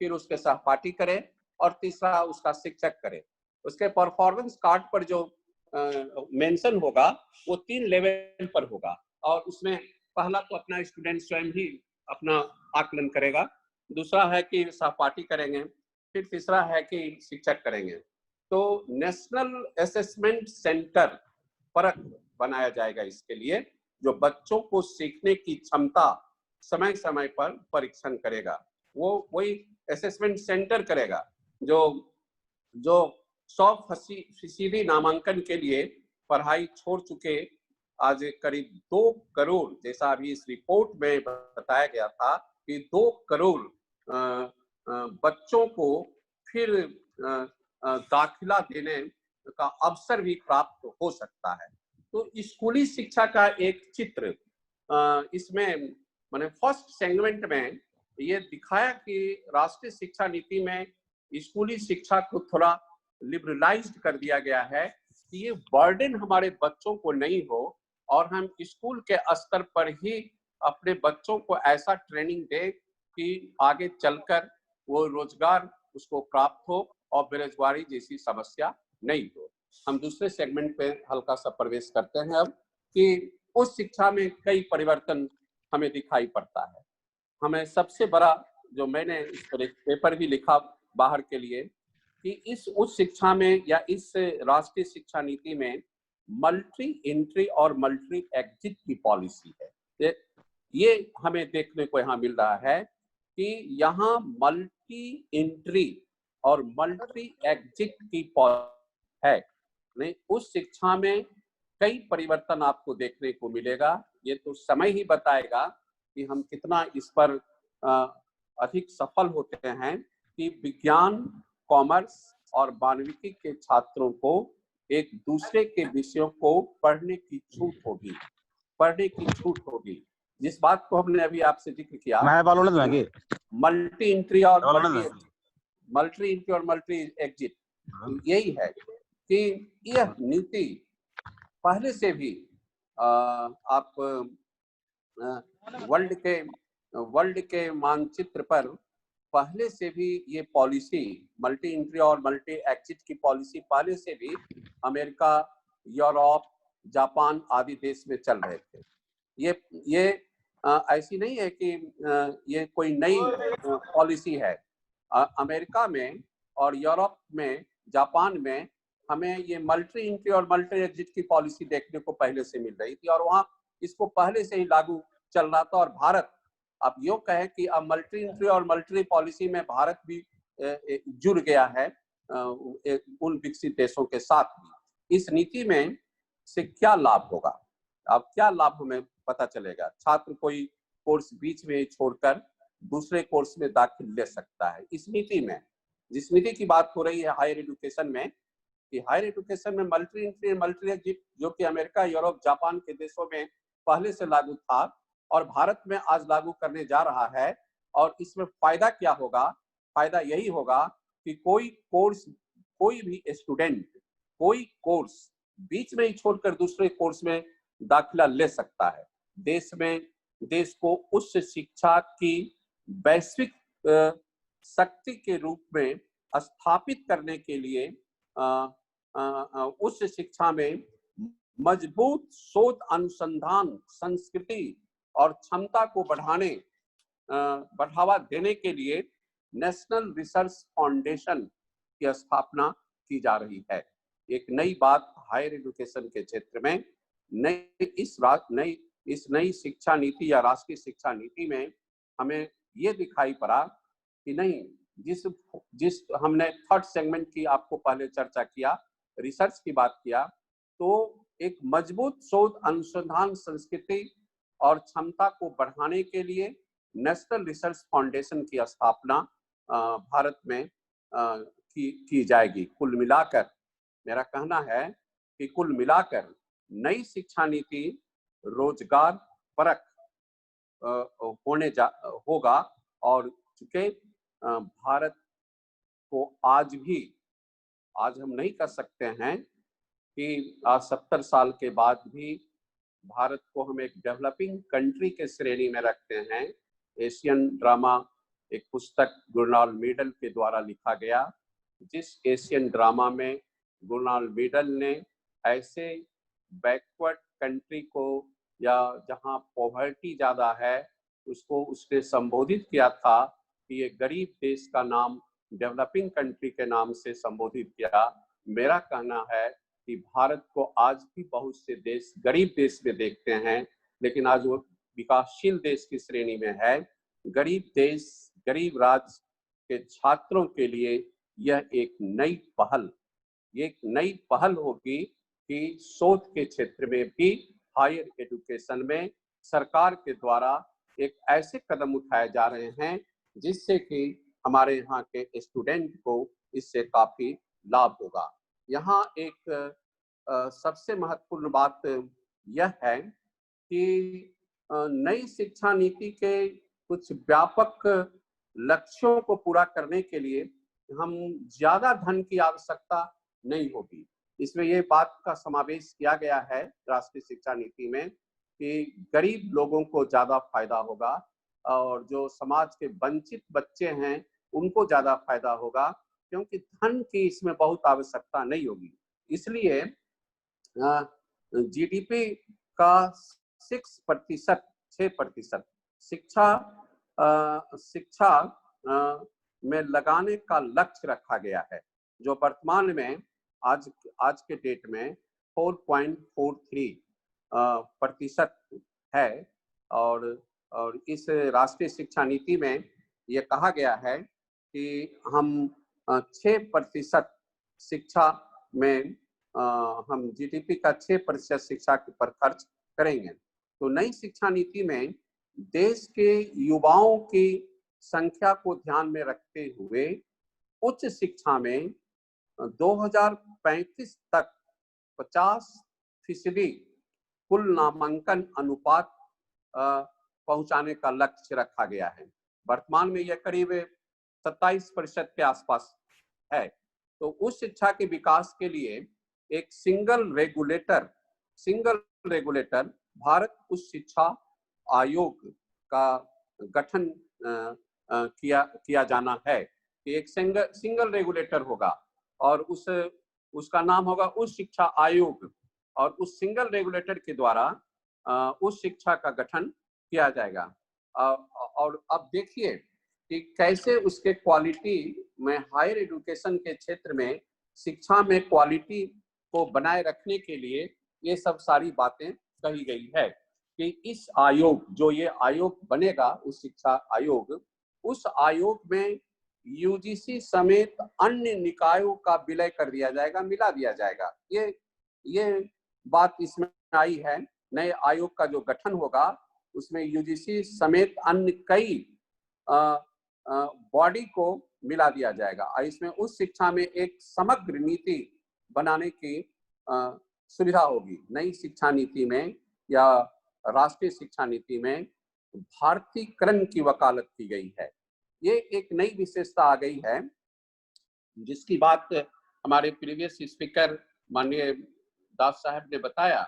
फिर उसके सहपाठी करे और तीसरा उसका शिक्षक करे। उसके परफॉर्मेंस कार्ड पर जो मेंशन होगा वो 3 लेवल पर होगा और उसमें पहला तो अपना स्टूडेंट स्वयं ही अपना आकलन करेगा, दूसरा है कि सहपाठी करेंगे, फिर तीसरा है कि शिक्षक करेंगे। तो नेशनल असेसमेंट सेंटर परख बनाया जाएगा इसके लिए, जो बच्चों को सीखने की क्षमता समय समय पर परीक्षण करेगा। वो वही असेसमेंट सेंटर करेगा जो 100% नामांकन के लिए पढ़ाई छोड़ चुके आज करीब 2 करोड़, जैसा अभी इस रिपोर्ट में बताया गया था कि 2 करोड़ बच्चों को फिर दाखिला देने का अवसर भी प्राप्त हो सकता है। तो स्कूली शिक्षा का एक चित्र इसमें माने फर्स्ट सेगमेंट में ये दिखाया कि राष्ट्रीय शिक्षा नीति में स्कूली शिक्षा को थोड़ा लिबरलाइज्ड कर दिया गया है कि ये बर्डन हमारे बच्चों को नहीं हो और हम स्कूल के स्तर पर ही अपने बच्चों को ऐसा ट्रेनिंग दें कि आगे चलकर वो रोजगार उसको प्राप्त हो और बेरोजगारी जैसी समस्या नहीं हो। हम दूसरे सेगमेंट पे हल्का सा प्रवेश करते हैं अब कि उस शिक्षा में कई परिवर्तन हमें दिखाई पड़ता है। हमें सबसे बड़ा जो मैंने इस पर एक पेपर भी लिखा बाहर के लिए कि इस उच्च शिक्षा में या इस राष्ट्रीय शिक्षा नीति में मल्टी एंट्री और मल्टी एग्जिट की पॉलिसी है। ये हमें देखने को यहाँ मिल रहा है कि यहाँ मल्टी एंट्री और मल्टी एग्जिट की पॉलिसी है। नहीं, उस शिक्षा में कई परिवर्तन आपको देखने को मिलेगा। ये तो समय ही बताएगा कि हम कितना इस पर अधिक सफल होते हैं कि विज्ञान, कॉमर्स और मानविकी के छात्रों को एक दूसरे के विषयों को पढ़ने की छूट होगी। जिस बात को हमने अभी आपसे जिक्र किया, मल्टी एंट्री और मल्टी एग्जिट, यही है कि यह नीति पहले से भी आप वर्ल्ड के मानचित्र पर पहले से भी ये पॉलिसी मल्टी एंट्री और मल्टी एग्जिट की पॉलिसी पहले से भी अमेरिका, यूरोप, जापान आदि देश में चल रहे थे। ये ऐसी नहीं है कि ये कोई नई पॉलिसी है। अमेरिका में और यूरोप में, जापान में हमें ये मल्टी एंट्री और मल्टी एग्जिट की पॉलिसी देखने को पहले से मिल रही थी और वहाँ इसको पहले से ही लागू चल रहा था। और भारत, अब यूँ कहें कि अब मल्टी एंट्री और मल्टी पॉलिसी में भारत भी जुड़ गया है उन विकसित देशों के साथ भी। इस नीति में से क्या लाभ होगा? अब क्या लाभ हमें पता चलेगा? छात्र कोई कोर्स बीच में छोड़कर दूसरे कोर्स में दाखिल ले सकता है। इस नीति में, जिस नीति की बात हो रही है हायर एजुकेशन में, कि हायर एजुकेशन में मल्टी एंट्री मल्टी एग्जिट, जो कि अमेरिका, यूरोप, जापान के देशों में पहले से लागू था और भारत में आज लागू करने जा रहा है। और इसमें फायदा क्या होगा? फायदा यही होगा कि कोई भी स्टूडेंट कोई कोर्स बीच में ही छोड़कर दूसरे कोर्स में दाखिला ले सकता है। देश को उच्च शिक्षा की वैश्विक शक्ति के रूप में स्थापित करने के लिए उच्च शिक्षा में मजबूत शोध, अनुसंधान, संस्कृति और क्षमता को बढ़ावा देने के लिए नेशनल रिसर्च फाउंडेशन की स्थापना की जा रही है। एक नई बात हायर एजुकेशन के क्षेत्र में इस नई शिक्षा नीति या राष्ट्रीय शिक्षा नीति में हमें ये दिखाई पड़ा कि नहीं, जिस हमने थर्ड सेगमेंट की आपको पहले चर्चा किया, रिसर्च की बात किया, तो एक मजबूत शोध, अनुसंधान, संस्कृति और क्षमता को बढ़ाने के लिए नेशनल रिसर्च फाउंडेशन की स्थापना भारत में की जाएगी। कुल मिलाकर मेरा कहना है कि कुल मिलाकर नई शिक्षा नीति रोजगार परक होगा। और चूंकि भारत को आज हम नहीं कह सकते हैं कि आज 70 साल के बाद भी भारत को हम एक डेवलपिंग कंट्री के श्रेणी में रखते हैं। एशियन ड्रामा एक पुस्तक गुरनाल मीडल के द्वारा लिखा गया, जिस एशियन ड्रामा में गुरनाल मीडल ने ऐसे बैकवर्ड कंट्री को, या जहां पॉवर्टी ज़्यादा है, उसको उसने संबोधित किया था कि ये गरीब देश का नाम डेवलपिंग कंट्री के नाम से संबोधित किया। मेरा कहना है कि भारत को आज भी बहुत से देश गरीब देश में देखते हैं, लेकिन आज वो विकासशील देश की श्रेणी में है। गरीब देश, गरीब राज्य के छात्रों के लिए यह एक नई पहल होगी कि शोध के क्षेत्र में भी हायर एजुकेशन में सरकार के द्वारा एक ऐसे कदम उठाए जा रहे हैं जिससे कि हमारे यहाँ के स्टूडेंट को इससे काफी लाभ होगा। यहाँ एक सबसे महत्वपूर्ण बात यह है कि नई शिक्षा नीति के कुछ व्यापक लक्ष्यों को पूरा करने के लिए हम ज्यादा धन की आवश्यकता नहीं होगी। इसमें ये बात का समावेश किया गया है राष्ट्रीय शिक्षा नीति में कि गरीब लोगों को ज्यादा फायदा होगा और जो समाज के वंचित बच्चे हैं उनको ज्यादा फायदा होगा, क्योंकि धन की इसमें बहुत आवश्यकता नहीं होगी। इसलिए जीडीपी का 6% शिक्षा में लगाने का लक्ष्य रखा गया है, जो वर्तमान में आज के डेट में 4.43% है। और इस राष्ट्रीय शिक्षा नीति में ये कहा गया है कि हम 6% शिक्षा में हम जीडीपी का 6% शिक्षा पर खर्च करेंगे। तो नई शिक्षा नीति में देश के युवाओं की संख्या को ध्यान में रखते हुए उच्च शिक्षा में 2035 तक 50% कुल नामांकन अनुपात पहुंचाने का लक्ष्य रखा गया है। वर्तमान में यह करीब 27% के आसपास है। तो उस शिक्षा के विकास के लिए एक सिंगल रेगुलेटर भारत उच्च शिक्षा आयोग का गठन किया जाना है। एक सिंगल रेगुलेटर होगा और उसका नाम होगा उच्च शिक्षा आयोग, और उस सिंगल रेगुलेटर के द्वारा उस शिक्षा का गठन किया जाएगा। और अब देखिए कि कैसे उसके क्वालिटी में, हायर एजुकेशन के क्षेत्र में शिक्षा में क्वालिटी को बनाए रखने के लिए ये सब सारी बातें कही गई है कि इस आयोग, जो ये आयोग बनेगा, उस शिक्षा आयोग, उस आयोग में यूजीसी समेत अन्य निकायों का विलय कर दिया जाएगा, मिला दिया जाएगा। ये बात इसमें आई है। नए आयोग का जो गठन होगा उसमें यूजीसी समेत अन्य कई बॉडी को मिला दिया जाएगा और इसमें उस शिक्षा में एक समग्र नीति बनाने की सुविधा होगी। नई शिक्षा नीति में या राष्ट्रीय शिक्षा नीति में भारतीयकरण की वकालत की गई है। ये एक नई विशेषता आ गई है जिसकी बात हमारे प्रीवियस स्पीकर माननीय दास साहब ने बताया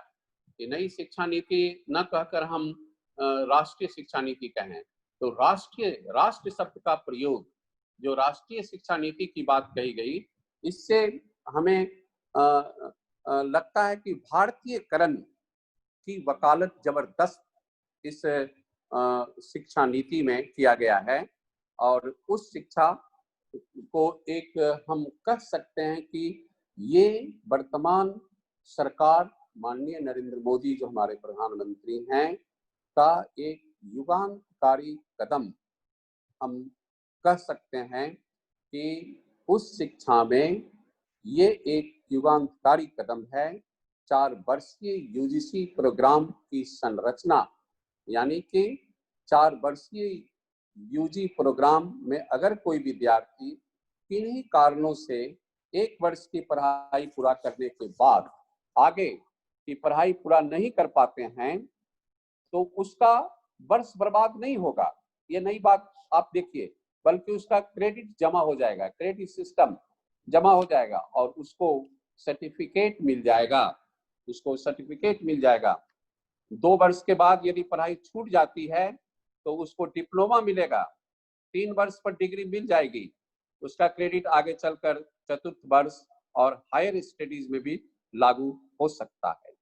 कि नई शिक्षा नीति न कहकर हम राष्ट्रीय शिक्षा नीति कहें, तो राष्ट्र शब्द का प्रयोग, जो राष्ट्रीय शिक्षा नीति की बात कही गई, इससे हमें लगता है कि भारतीयकरण की वकालत जबरदस्त इस शिक्षा नीति में किया गया है और उस शिक्षा को एक हम कह सकते हैं कि ये वर्तमान सरकार माननीय नरेंद्र मोदी जो हमारे प्रधानमंत्री हैं का एक युगांतकारी कदम हम कह सकते हैं कि उस शिक्षा में ये एक युगांतकारी कदम है। 4 वर्षीय यूजीसी प्रोग्राम की संरचना, यानी कि 4 वर्षीय यूजी प्रोग्राम में अगर कोई विद्यार्थी किन्हीं कारणों से 1 वर्ष की पढ़ाई पूरा करने के बाद आगे की पढ़ाई पूरा नहीं कर पाते हैं तो उसका वर्ष बर्बाद नहीं होगा। ये नई बात आप देखिए, बल्कि उसका क्रेडिट जमा हो जाएगा, क्रेडिट सिस्टम जमा हो जाएगा और उसको सर्टिफिकेट मिल जाएगा, 2 वर्ष के बाद यदि पढ़ाई छूट जाती है तो उसको डिप्लोमा मिलेगा, 3 वर्ष पर डिग्री मिल जाएगी, उसका क्रेडिट आगे चलकर 4th वर्ष और हायर स्टडीज में भी लागू हो सकता है।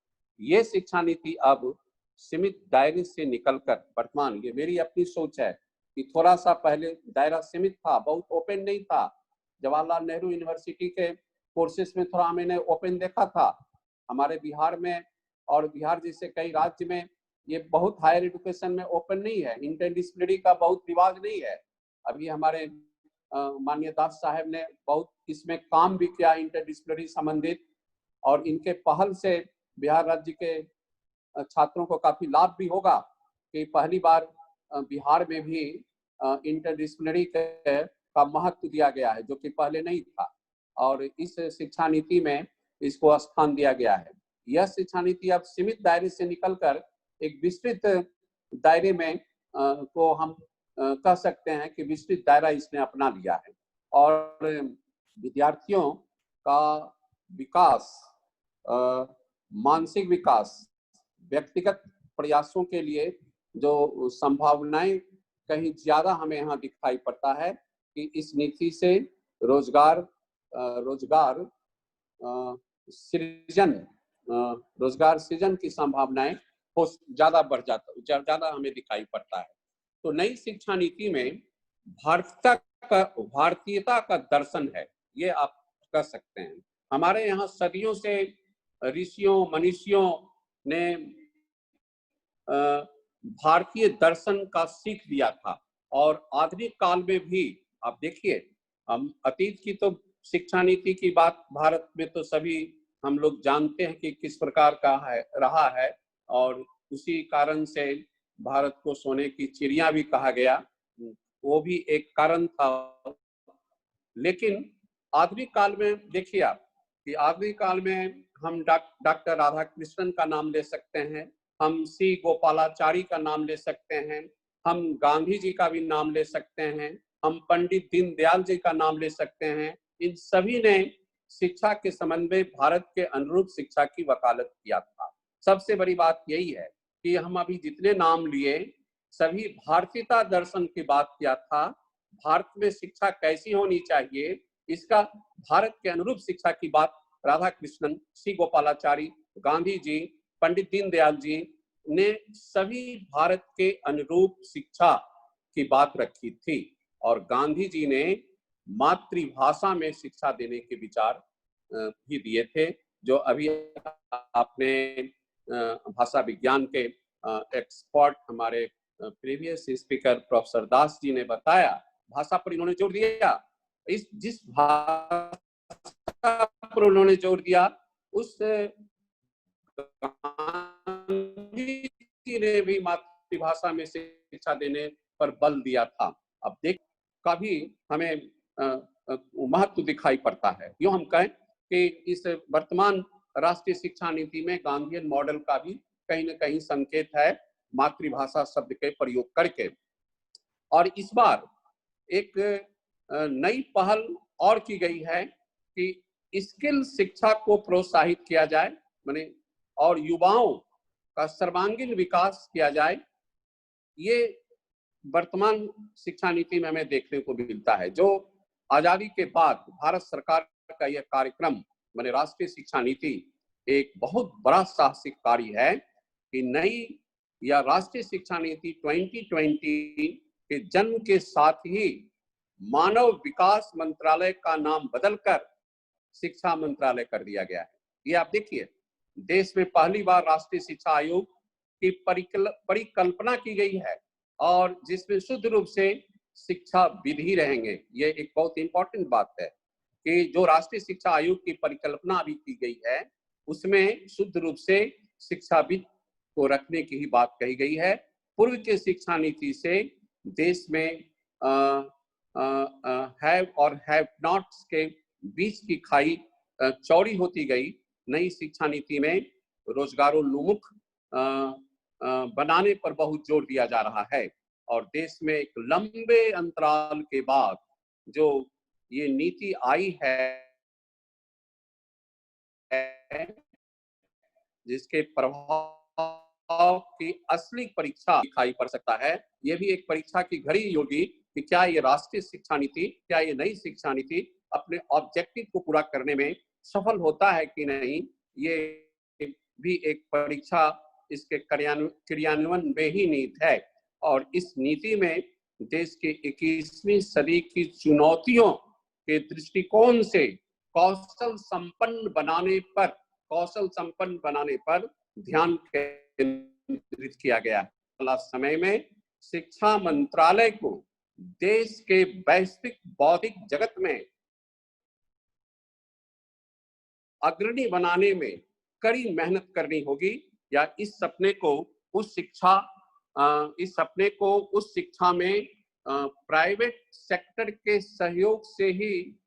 ये शिक्षा नीति अब सीमित दायरे से निकलकर वर्तमान, ये मेरी अपनी सोच है कि थोड़ा सा पहले दायरा सीमित था, बहुत ओपन नहीं था। जवाहरलाल नेहरू यूनिवर्सिटी के कोर्सेस में थोड़ा मैंने ओपन देखा था, हमारे बिहार में और बिहार जैसे कई राज्य में ये बहुत हायर एजुकेशन में ओपन नहीं है, इंटरडिसिप्लिनरी का बहुत रिवाज नहीं है। अभी हमारे माननीय दास साहब ने बहुत इसमें काम भी किया इंटरडिसिप्लिनरी संबंधित, और इनके पहल से बिहार राज्य के छात्रों को काफी लाभ भी होगा कि पहली बार बिहार में भी इंटरडिसिप्लिनरी का महत्व दिया गया है जो कि पहले नहीं था, और इस शिक्षा नीति में इसको स्थान दिया गया है। यह शिक्षा नीति अब सीमित दायरे से निकलकर एक विस्तृत दायरे में को हम कह सकते हैं कि विस्तृत दायरा इसने अपना लिया है और विद्यार्थियों का विकास, मानसिक विकास, व्यक्तिगत प्रयासों के लिए जो संभावनाएं कहीं ज्यादा हमें यहाँ दिखाई पड़ता है कि इस नीति से रोजगार सृजन की संभावनाएं ज्यादा बढ़ जाता, ज्यादा हमें दिखाई पड़ता है। तो नई शिक्षा नीति में भारतीयता का दर्शन है, ये आप कह सकते हैं। हमारे यहाँ सदियों से ऋषियों मनीषियों ने भारतीय दर्शन का सीख दिया था और आधुनिक काल में भी आप देखिए, हम अतीत की तो शिक्षा नीति की बात भारत में तो सभी हम लोग जानते हैं कि किस प्रकार का है रहा है, और उसी कारण से भारत को सोने की चिड़िया भी कहा गया, वो भी एक कारण था। लेकिन आधुनिक काल में देखिए आप कि आधुनिक काल में हम डॉक्टर राधाकृष्णन का नाम ले सकते हैं, हम सी गोपालाचारी का नाम ले सकते हैं, हम गांधी जी का भी नाम ले सकते हैं, हम पंडित दीनदयाल जी का नाम ले सकते हैं। इन सभी ने शिक्षा के संबंध में भारत के अनुरूप शिक्षा की वकालत किया था। सबसे बड़ी बात यही है कि हम अभी जितने नाम लिए सभी भारतीयता दर्शन की बात किया था, भारत में शिक्षा कैसी होनी चाहिए इसका भारत के अनुरूप शिक्षा की बात राधाकृष्णन, सी गोपालाचारी, गांधी जी, पंडित दीनदयाल जी, ने सभी भारत के अनुरूप शिक्षा की बात रखी थी और गांधी जी ने मातृभाषा में शिक्षा देने के विचार भी दिए थे, जो अभी आपने भाषा विज्ञान के एक्सपर्ट हमारे previous speaker professor Das ji ने बताया। भाषा पर इन्होंने जोर दिया, इस जिस भाषा पर उन्होंने जोर दिया उस गांधी जी ने भी मातृभाषा में शिक्षा देने पर बल दिया था। अब देख का भी हमें महत्व दिखाई पड़ता है। यूं हम कहें कि इस वर्तमान राष्ट्रीय शिक्षा नीति में गांधीयन मॉडल का भी कहीं न कहीं संकेत है, मातृभाषा शब्द के प्रयोग करके। और इस बार एक नई पहल और की गई है कि स्किल शिक्षा को प्रोत्साहित किया जाए, माने और युवाओं का सर्वांगीण विकास किया जाए। ये वर्तमान शिक्षा नीति में हमें देखने को मिलता है। जो आजादी के बाद भारत सरकार का यह कार्यक्रम माने राष्ट्रीय शिक्षा नीति एक बहुत बड़ा साहसिक कार्य है कि नई या राष्ट्रीय शिक्षा नीति 2020 के जन्म के साथ ही मानव विकास मंत्रालय का नाम बदलकर शिक्षा मंत्रालय कर दिया गया है। ये आप देखिए, देश में पहली बार राष्ट्रीय शिक्षा आयोग की परिकल्पना की गई है और जिसमें शुद्ध रूप से शिक्षा विधि रहेंगे। ये एक बहुत इंपॉर्टेंट बात है कि जो राष्ट्रीय शिक्षा आयोग की परिकल्पना अभी की गई है उसमें शुद्ध रूप से शिक्षाविद को रखने की ही बात कही गई है। पूर्व के शिक्षा नीति से देश में हैव और हैव नॉट्स के बीच की खाई चौड़ी होती गई। नई शिक्षा नीति में रोजगारोन्मुख बनाने पर बहुत जोर दिया जा रहा है और देश में एक लंबे अंतराल के बाद जो ये नीति आई है जिसके प्रभाव की असली परीक्षा दिखाई पड़ सकता है। ये भी एक परीक्षा की घड़ी होगी कि क्या ये राष्ट्रीय शिक्षा नीति, क्या ये नई शिक्षा नीति अपने ऑब्जेक्टिव को पूरा करने में सफल होता है कि नहीं। ये भी एक परीक्षा इसके क्रियान्वयन में ही नीति है और इस नीति में देश के 21वीं सदी की चुनौतियों के दृष्टिकोण से कौशल संपन्न बनाने पर ध्यान केंद्रित किया गया है। अगले समय में शिक्षा मंत्रालय को देश के वैश्विक बौद्धिक जगत में अग्रणी बनाने में कड़ी मेहनत करनी होगी या इस सपने को उस शिक्षा में प्राइवेट सेक्टर के सहयोग से ही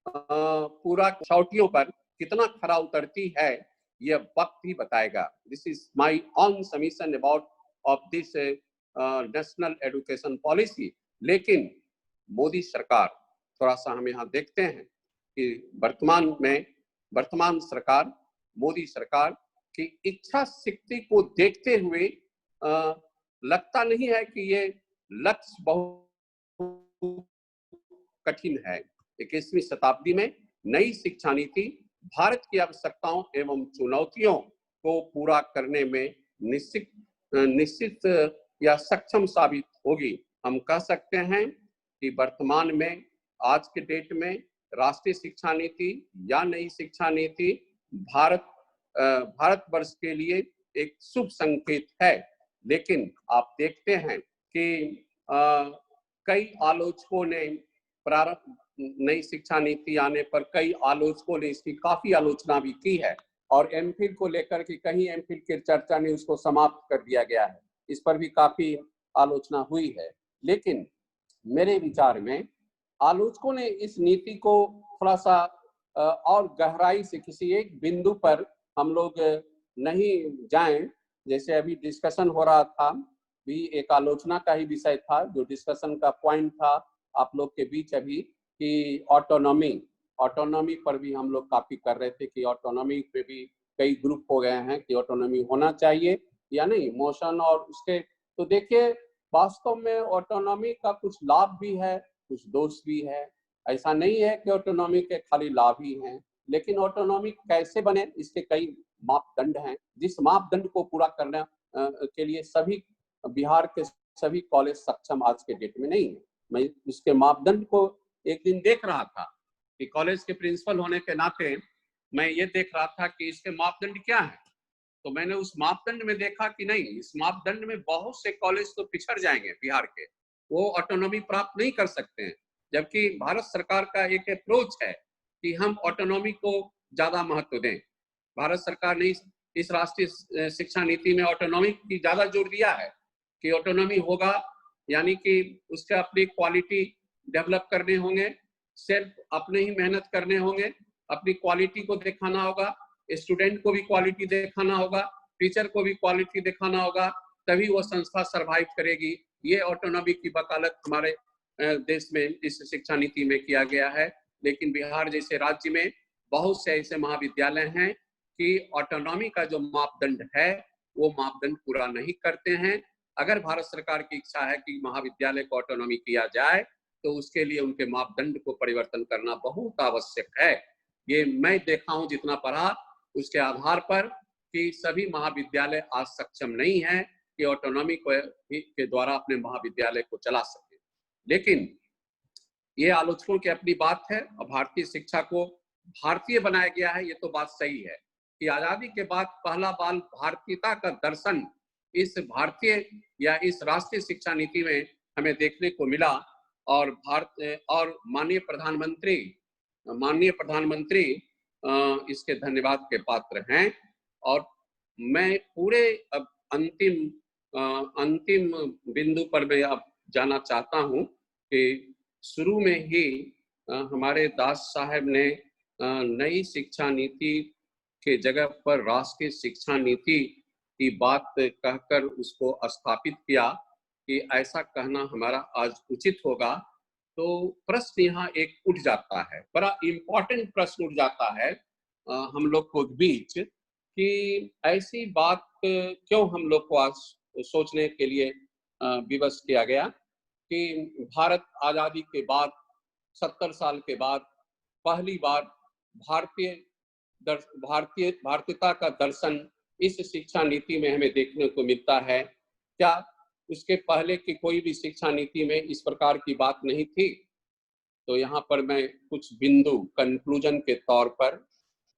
पूरा कसौटियों पर कितना खरा उतरती है यह वक्त ही बताएगा। This is my on submission about of this national education policy. लेकिन मोदी सरकार, थोड़ा सा हम यहाँ देखते हैं कि वर्तमान सरकार मोदी सरकार की इच्छा शक्ति को देखते हुए लगता नहीं है कि ये लक्ष्य बहुत कठिन है। 21वीं शताब्दी में नई शिक्षा नीति भारत की आवश्यकताओं एवं चुनौतियों को पूरा करने में निश्चित या सक्षम साबित होगी। हम कह सकते हैं कि वर्तमान में आज के डेट में राष्ट्रीय शिक्षा नीति या नई शिक्षा नीति भारतवर्ष के लिए एक शुभ संकेत है। लेकिन आप देखते हैं कि कई आलोचकों ने नई शिक्षा नीति आने पर कई आलोचकों ने इसकी काफी आलोचना भी की है और एमफिल को लेकर के कहीं एमफिल की चर्चा ने उसको समाप्त कर दिया गया है, इस पर भी काफी आलोचना हुई है। लेकिन मेरे विचार में आलोचकों ने इस नीति को थोड़ा सा और गहराई से किसी एक बिंदु पर हम लोग नहीं जाएं। जैसे अभी डिस्कशन हो रहा था भी एक आलोचना का ही विषय था, जो डिस्कशन का पॉइंट था आप लोग के बीच अभी कि ऑटोनॉमी पर भी हम लोग काफी कर रहे थे कि ऑटोनॉमी पे भी कई ग्रुप हो गए हैं कि ऑटोनॉमी होना चाहिए या नहीं, मोशन और उसके। तो देखिए वास्तव में ऑटोनॉमी का कुछ लाभ भी है, कुछ दोष भी है। ऐसा नहीं है कि ऑटोनॉमी के खाली लाभ ही हैं, लेकिन ऑटोनॉमी कैसे बने इसके कई मापदंड हैं, जिस मापदंड को पूरा करने के लिए सभी बिहार के सभी कॉलेज सक्षम आज के डेट में नहीं है। मैं इसके मापदंड को एक दिन देख रहा था कि कॉलेज के प्रिंसिपल होने के नाते मैं ये देख रहा था कि इसके मापदंड क्या है। तो मैंने उस मापदंड में देखा कि नहीं, इस मापदंड में बहुत से कॉलेज तो पिछड़ जाएंगे बिहार के, वो ऑटोनॉमी प्राप्त नहीं कर सकते हैं। जबकि भारत सरकार का एक अप्रोच है कि हम ऑटोनॉमी को ज्यादा महत्व दें। भारत सरकार ने इस राष्ट्रीय शिक्षा नीति में ऑटोनॉमी की ज्यादा जोर दिया है कि ऑटोनॉमी होगा, यानी कि उसके अपनी क्वालिटी डेवलप करने होंगे, सिर्फ अपने ही मेहनत करने होंगे, अपनी क्वालिटी को दिखाना होगा, स्टूडेंट को भी क्वालिटी दिखाना होगा, टीचर को भी क्वालिटी दिखाना होगा, तभी वो संस्था सरवाइव करेगी। ये ऑटोनॉमी की वकालत हमारे देश में इस शिक्षा नीति में किया गया है। लेकिन बिहार जैसे राज्य में बहुत से ऐसे महाविद्यालय हैं कि ऑटोनॉमी का जो मापदंड है वो मापदंड पूरा नहीं करते हैं। अगर भारत सरकार की इच्छा है कि महाविद्यालय को ऑटोनॉमी किया जाए तो उसके लिए उनके मापदंड को परिवर्तन करना बहुत आवश्यक है। ये मैं देखा हूं जितना पढ़ा उसके आधार पर कि सभी महाविद्यालय आज सक्षम नहीं है कि ऑटोनॉमी के द्वारा अपने महाविद्यालय को चला सके। लेकिन ये आलोचकों की अपनी बात है और भारतीय शिक्षा को भारतीय बनाया गया है, ये तो बात सही है कि आजादी के बाद पहला बार भारतीयता का दर्शन इस भारतीय या इस राष्ट्रीय शिक्षा नीति में हमें देखने को मिला। और माननीय प्रधानमंत्री इसके धन्यवाद के पात्र हैं। और मैं पूरे अब अंतिम बिंदु पर मैं अब जाना चाहता हूं कि शुरू में ही हमारे दास साहब ने नई शिक्षा नीति के जगह पर राष्ट्रीय शिक्षा नीति की बात कहकर उसको स्थापित किया कि ऐसा कहना हमारा आज उचित होगा। तो प्रश्न यहाँ एक उठ जाता है, बड़ा इम्पोर्टेंट प्रश्न उठ जाता है हम लोग को बीच कि ऐसी बात क्यों हम लोग को आज सोचने के लिए विवश किया गया कि भारत आजादी के बाद 70 साल के बाद पहली बार भारतीयता का दर्शन इस शिक्षा नीति में हमें देखने को मिलता है। क्या उसके पहले की कोई भी शिक्षा नीति में इस प्रकार की बात नहीं थी? तो यहाँ पर मैं कुछ बिंदु कंक्लूजन के तौर पर,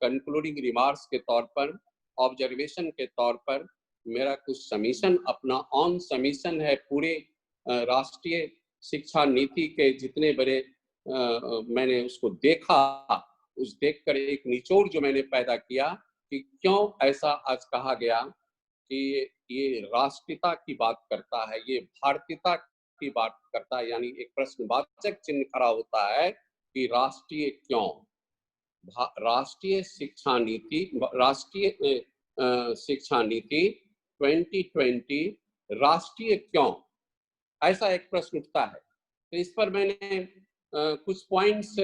कंक्लूडिंग रिमार्क्स के तौर पर, ऑब्जर्वेशन के तौर पर मेरा कुछ समीशन, अपना ऑन समीशन है पूरे राष्ट्रीय शिक्षा नीति के जितने बड़े मैंने उसको देखा, उस देखकर एक निचोड़ जो मैंने पैदा किया कि क्यों ऐसा आज कहा गया कि ये राष्ट्रीयता की बात करता है, ये भारतीयता की बात करता है। यानी एक प्रश्नवाचक चिन्ह खड़ा होता है कि राष्ट्रीय क्यों? राष्ट्रीय शिक्षा नीति 2020 राष्ट्रीय क्यों, ऐसा एक प्रश्न उठता है। तो इस पर मैंने कुछ पॉइंट्स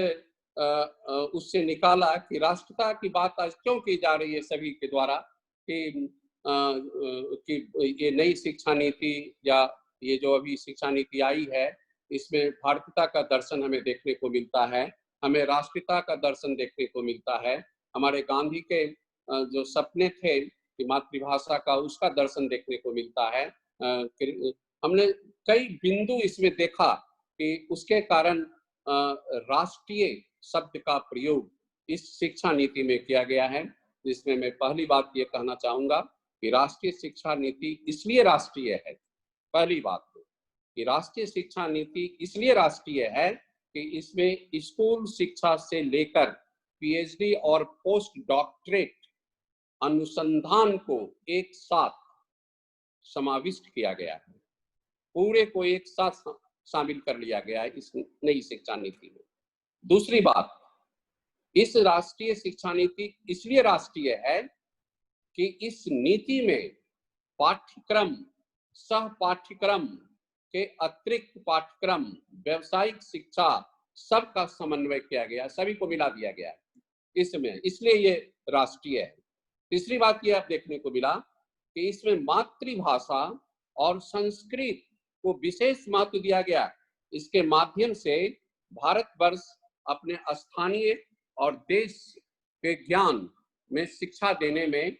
उससे निकाला कि राष्ट्रीयता की बात आज क्यों की जा रही है सभी के द्वारा कि ये नई शिक्षा नीति या ये जो अभी शिक्षा नीति आई है इसमें भारतीयता का दर्शन हमें देखने को मिलता है, हमें राष्ट्रीयता का दर्शन देखने को मिलता है। हमारे गांधी के जो सपने थे कि मातृभाषा का, उसका दर्शन देखने को मिलता है। हमने कई बिंदु इसमें देखा कि उसके कारण राष्ट्रीय शब्द का प्रयोग इस शिक्षा नीति में किया गया है। जिसमें मैं पहली बात ये कहना चाहूंगा कि राष्ट्रीय शिक्षा नीति इसलिए राष्ट्रीय है, पहली बात तो कि राष्ट्रीय शिक्षा नीति इसलिए राष्ट्रीय है कि इसमें स्कूल शिक्षा से लेकर पीएचडी और पोस्ट डॉक्टरेट अनुसंधान को एक साथ समाविष्ट किया गया है, पूरे को एक साथ शामिल कर लिया गया है इस नई शिक्षा नीति में। दूसरी बात, इस राष्ट्रीय शिक्षा नीति इसलिए राष्ट्रीय है कि इस नीति में पाठ्यक्रम, सह पाठ्यक्रम के अतिरिक्त पाठ्यक्रम, व्यावसायिक शिक्षा सबका समन्वय किया गया, सभी को मिला दिया गया है इसमें, इसलिए ये राष्ट्रीय है। तीसरी बात ये आप देखने को मिला कि इसमें मातृभाषा और संस्कृत को विशेष महत्व दिया गया। इसके माध्यम से भारतवर्ष अपने स्थानीय और देश के ज्ञान में शिक्षा देने में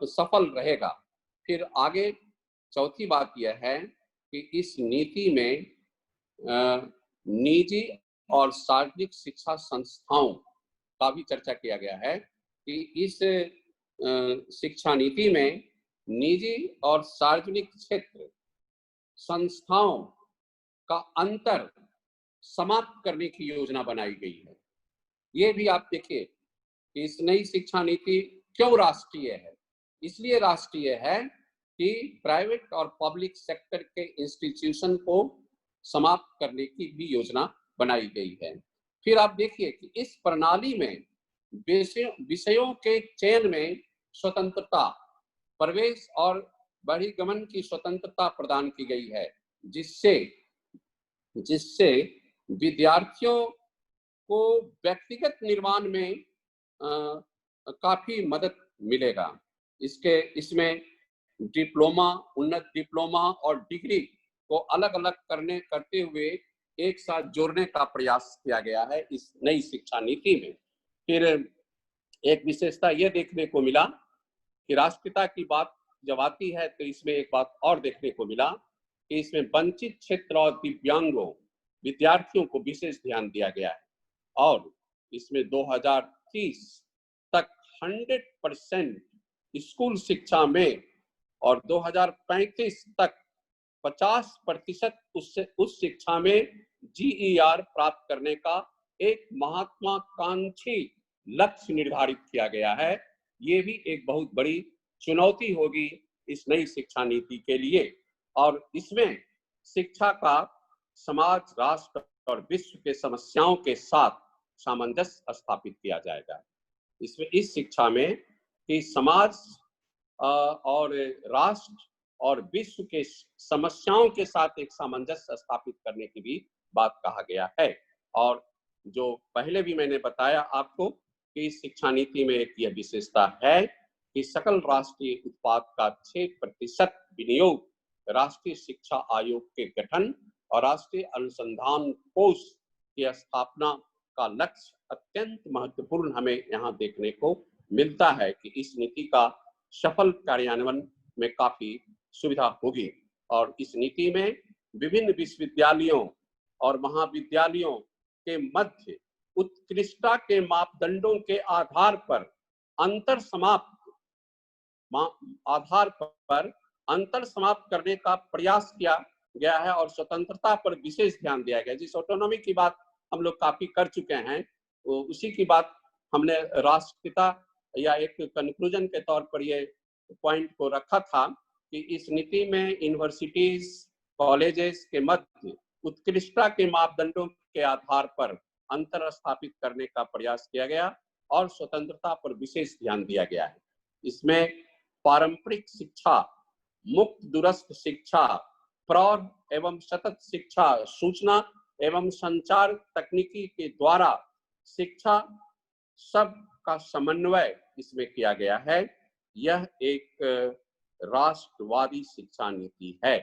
सफल रहेगा। फिर आगे चौथी बात यह है कि इस नीति में निजी और सार्वजनिक शिक्षा संस्थाओं का भी चर्चा किया गया है कि इस शिक्षा नीति में निजी और सार्वजनिक क्षेत्र संस्थाओं का अंतर समाप्त करने की योजना बनाई गई है। ये भी आप देखिए कि इस नई शिक्षा नीति क्यों राष्ट्रीय है। इसलिए राष्ट्रीय है कि प्राइवेट और पब्लिक सेक्टर के इंस्टीट्यूशन को समाप्त करने की भी योजना बनाई गई है। फिर आप देखिए कि इस प्रणाली में विषयों के चयन में स्वतंत्रता, प्रवेश और बहिर्गमन की स्वतंत्रता प्रदान की गई है, जिससे विद्यार्थियों को व्यक्तिगत निर्माण में काफी मदद मिलेगा। इसमें डिप्लोमा, उन्नत डिप्लोमा और डिग्री को अलग अलग करते हुए एक साथ जोड़ने का प्रयास किया गया है इस नई शिक्षा नीति में। फिर एक विशेषता यह देखने को मिला कि राष्ट्रपिता की बात जब आती है तो इसमें एक बात और देखने को मिला कि इसमें वंचित क्षेत्र और दिव्यांगों विद्यार्थियों को विशेष ध्यान दिया गया है और इसमें 2030 तक 100% स्कूल शिक्षा में और 2035 तक 50% उस शिक्षा में GER प्राप्त करने का एक महत्वाकांक्षी लक्ष्य निर्धारित किया गया है। ये भी एक बहुत बड़ी चुनौती होगी इस नई शिक्षा नीति के लिए और इसमें शिक्षा का समाज, राष्ट्र और विश्व के समस्याओं के साथ सामंजस्य स्थापित किया जाएगा। इसमें इस शिक्षा में कि समाज और राष्ट्र और विश्व के समस्याओं के साथ एक सामंजस्य स्थापित करने की भी बात कहा गया है। और जो पहले भी मैंने बताया आपको कि इस शिक्षा नीति में एक यह विशेषता है कि सकल राष्ट्रीय उत्पाद का 6% विनियोग राष्ट्रीय शिक्षा आयोग के गठन और राष्ट्रीय अनुसंधान कोष की स्थापना का लक्ष्य अत्यंत महत्वपूर्ण हमें यहाँ देखने को मिलता है कि इस नीति का सफल कार्यान्वयन में काफी सुविधा होगी। और इस नीति में विभिन्न विश्वविद्यालयों और महाविद्यालयों के मध्य उत्कृष्टता के मापदंडों के आधार पर अंतर समाप्त करने का प्रयास किया गया है और स्वतंत्रता पर विशेष ध्यान दिया गया। जिस ऑटोनॉमी की बात हम लोग काफी कर चुके हैं, उसी की बात हमने राष्ट्रपिता या एक कंक्लूजन के तौर पर ये पॉइंट को रखा था कि इस नीति में यूनिवर्सिटीज, कॉलेजेस के मध्य उत्कृष्टता के मापदंडों के आधार पर अंतर स्थापित करने का प्रयास किया गया और स्वतंत्रता पर विशेष ध्यान दिया गया है। इसमें पारंपरिक शिक्षा, मुक्त दूरस्थ शिक्षा, प्रौढ़ एवं सतत शिक्षा, सूचना एवं संचार तकनीकी के द्वारा शिक्षा सब का समन्वय इसमें किया गया है। यह एक राष्ट्रवादी शिक्षा नीति है।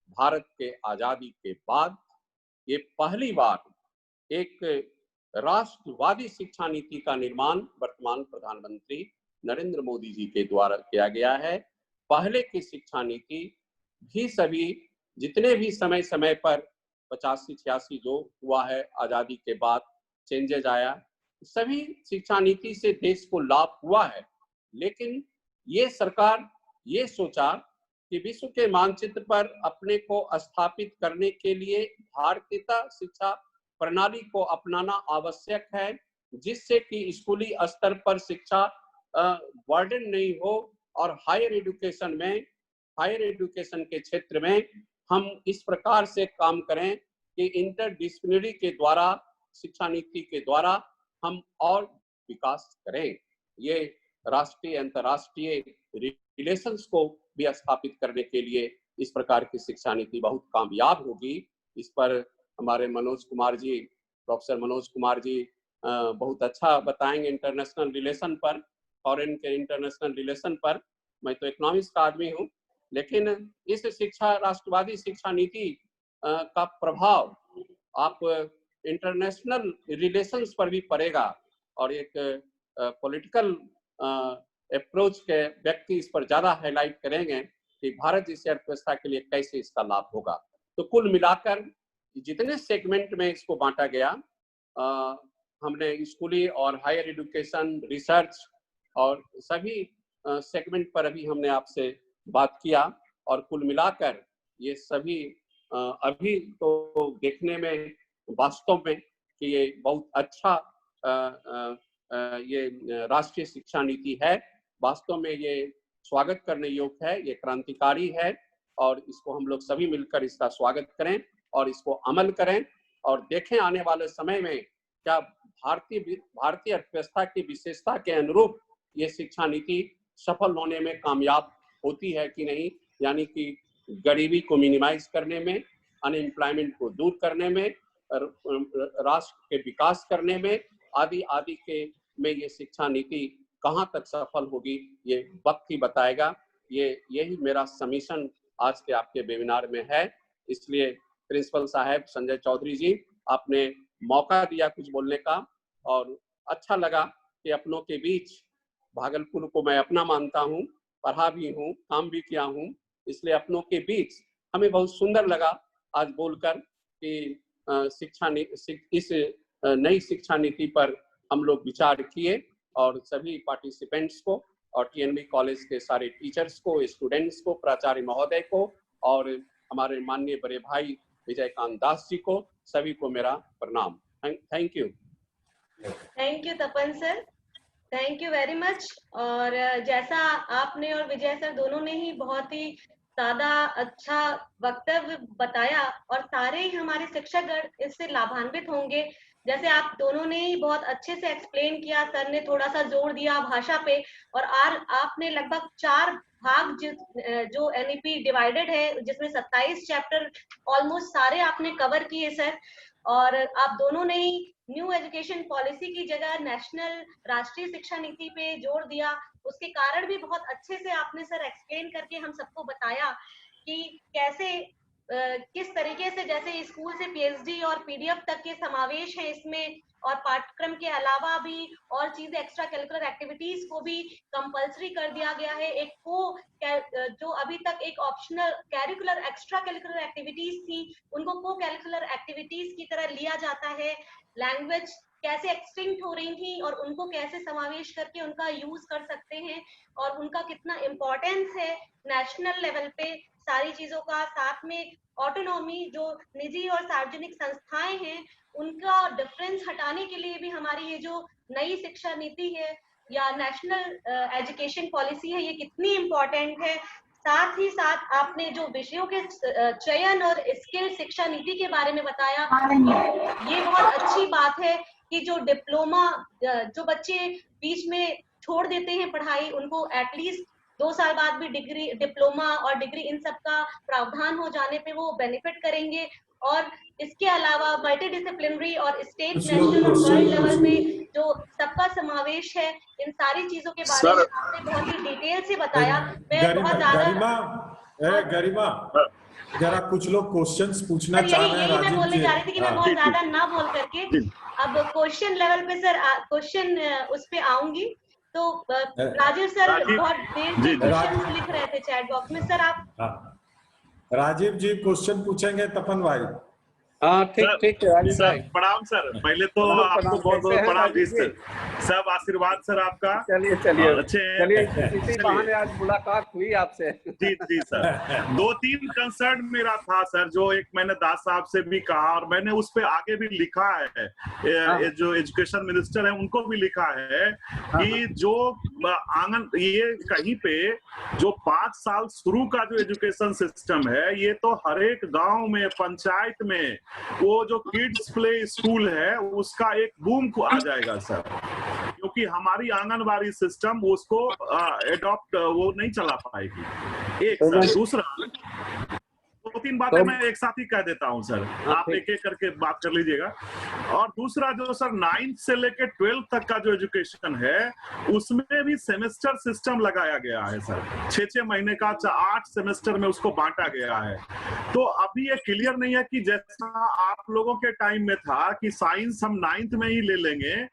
भारत के आजादी के बाद ये पहली बार एक राष्ट्रवादी शिक्षा नीति का निर्माण वर्तमान प्रधानमंत्री नरेंद्र मोदी जी के द्वारा किया गया है। पहले की शिक्षा नीति भी सभी जितने भी समय समय पर 85-86 जो हुआ है आजादी के बाद चेंजेज आया, सभी शिक्षा नीति से देश को लाभ हुआ है। लेकिन ये सरकार ये सोचा कि विश्व के मानचित्र पर अपने को स्थापित करने के लिए भारतीय शिक्षा प्रणाली को अपनाना आवश्यक है, जिससे कि स्कूली स्तर पर शिक्षा बर्डन नहीं हो और हायर एजुकेशन के क्षेत्र में हम इस प्रकार से काम करें कि इंटरडिसिप्लिनरी के द्वारा, शिक्षा नीति के द्वारा हम और विकास करें। ये राष्ट्रीय अंतर्राष्ट्रीय रिलेशंस को भी स्थापित करने के लिए इस प्रकार की शिक्षा नीति बहुत कामयाब होगी। इस पर हमारे मनोज कुमार जी, प्रोफेसर मनोज कुमार जी बहुत अच्छा बताएंगे इंटरनेशनल रिलेशन पर, फॉरेन के इंटरनेशनल रिलेशन पर। मैं तो इकोनॉमिक्स का आदमी हूँ, लेकिन इस शिक्षा राष्ट्रवादी शिक्षा नीति का प्रभाव आप इंटरनेशनल रिलेशंस पर भी पड़ेगा और एक पॉलिटिकल अप्रोच के व्यक्ति इस पर ज्यादा हाईलाइट करेंगे कि भारत जैसी अर्थव्यवस्था के लिए कैसे इसका लाभ होगा। तो कुल मिलाकर जितने सेगमेंट में इसको बांटा गया, हमने स्कूली और हायर एजुकेशन, रिसर्च और सभी सेगमेंट पर अभी हमने आपसे बात किया और कुल मिलाकर ये सभी अभी तो देखने में वास्तव में कि ये बहुत अच्छा ये राष्ट्रीय शिक्षा नीति है। वास्तव में ये स्वागत करने योग्य है, ये क्रांतिकारी है और इसको हम लोग सभी मिलकर इसका स्वागत करें और इसको अमल करें और देखें आने वाले समय में क्या भारतीय अर्थव्यवस्था की विशेषता के अनुरूप ये शिक्षा नीति सफल होने में कामयाब होती है कि नहीं, यानी कि गरीबी को मिनिमाइज करने में, अनएम्प्लॉयमेंट को दूर करने में, राष्ट्र के विकास करने में, आदि आदि के में ये शिक्षा नीति कहाँ तक सफल होगी ये वक्त ही बताएगा। यही मेरा समीशन आज के आपके वेबिनार में है। इसलिए प्रिंसिपल साहब संजय चौधरी जी, आपने मौका दिया कुछ बोलने का और अच्छा लगा कि अपनों के बीच, भागलपुर को मैं अपना मानता हूँ, पढ़ा भी हूँ, काम भी किया हूँ, इसलिए अपनों के बीच हमें बहुत सुंदर लगा आज बोलकर कि इस नई शिक्षा नीति पर हम लोग विचार किए और सभी पार्टिसिपेंट्स को और टीएनबी कॉलेज के सारे टीचर्स को, स्टूडेंट्स को, प्राचार्य महोदय को और हमारे माननीय बड़े भाई विजयकांत दास जी को, सभी को मेरा प्रणाम। Thank you. Thank you Tapan sir, thank you very much. और जैसा आपने और विजय सर दोनों ने ही बहुत ही ज्यादा अच्छा वक्तव्य बताया और सारे ही हमारे शिक्षकगण इससे लाभान्वित होंगे। जैसे आप दोनों ने ही बहुत अच्छे से एक्सप्लेन किया, सर ने थोड़ा सा जोर दिया भाषा पे और आपने लगभग 4 भाग जो एनईपी डिवाइडेड है जिसमें 27 चैप्टर ऑलमोस्ट सारे आपने कवर किए सर। और आप दोनों ने ही न्यू एजुकेशन पॉलिसी की जगह नेशनल राष्ट्रीय शिक्षा नीति पे जोर दिया, उसके कारण भी बहुत अच्छे से आपने सर एक्सप्लेन करके हम सबको बताया कि कैसे किस तरीके से जैसे स्कूल से पीएचडी और पीडीएफ तक के समावेश है इसमें, और पाठ्यक्रम के अलावा भी और चीजें एक्स्ट्रा करिकुलर एक्टिविटीज को भी कंपलसरी कर दिया गया है। एक जो अभी तक एक optional curricular extra curricular activities थी उनको को करिकुलर एक्टिविटीज की तरह लिया जाता है। लैंग्वेज कैसे एक्सटिंक्ट हो रही थी और उनको कैसे समावेश करके उनका यूज कर सकते हैं और उनका कितना इम्पोर्टेंस है नेशनल लेवल पे सारी चीजों का। साथ में ऑटोनॉमी जो निजी और सार्वजनिक संस्थाएं हैं उनका डिफरेंस हटाने के लिए भी हमारी ये जो नई शिक्षा नीति है या नेशनल एजुकेशन पॉलिसी है ये कितनी इम्पोर्टेंट है। साथ ही साथ आपने जो विषयों के चयन और स्किल शिक्षा नीति के बारे में बताया, ये बहुत अच्छी बात है कि जो डिप्लोमा जो बच्चे बीच में छोड़ देते हैं पढ़ाई, उनको एटलीस्ट 2 साल बाद भी डिग्री, डिप्लोमा और डिग्री इन सब का प्रावधान हो जाने पे वो बेनिफिट करेंगे। और इसके अलावा मल्टीडिसिप्लिनरी और स्टेट, नेशनल और वर्ल्ड लेवल पे जो सबका समावेश है, इन सारी चीजों के बारे में आपने बहुत ही डिटेल से बताया। मैं बहुत ज्यादा गरिमा जरा कुछ लोग क्वेश्चंस पूछना चाह रहे हैं। मैं बोलने जा रही थी कि मैं बहुत ज्यादा ना बोल करके अब क्वेश्चन लेवल पे सर क्वेश्चन उस पे आऊंगी। तो राजीव सर बहुत देर से क्वेश्चन लिख रहे थे चैट बॉक्स में। सर आप राजीव जी क्वेश्चन पूछेंगे तपन भाई। हाँ ठीक है सर प्रणाम सर, पहले तो आपको बहुत बहुत प्रणाम जी सर, सब आशीर्वाद सर आपका। चलिए इसी बहाने आज मुलाकात हुई आपसे। जी सर, 2-3 कंसर्न मेरा था सर, जो एक मैंने दास साहब से भी कहा और मैंने उस पे आगे भी लिखा है, जो एजुकेशन मिनिस्टर है उनको भी लिखा है कि जो आंगन ये कहीं पे जो 5 साल शुरू का जो एजुकेशन सिस्टम है ये तो हर एक गाँव में, पंचायत में वो जो किड्स प्ले स्कूल है उसका एक बूम आ जाएगा सर, क्योंकि हमारी आंगनबाड़ी सिस्टम उसको एडॉप्ट वो नहीं चला पाएगी। एक सर, दूसरा 2-3 बातें तो- मैं एक साथ ही कह देता हूं सर, आप ठीक। एक एक करके बात कर लीजिएगा। और दूसरा जो सर 9th से लेकर 12th तक का जो एजुकेशन है उसमें भी सेमेस्टर सिस्टम लगाया गया है सर, 6-6 महीने का 8 सेमेस्टर में उसको बांटा गया है। तो अभी ये क्लियर नहीं है कि जैसा आप लोगों के टाइम में था कि साइंस हम 9th में ही ले लेंगे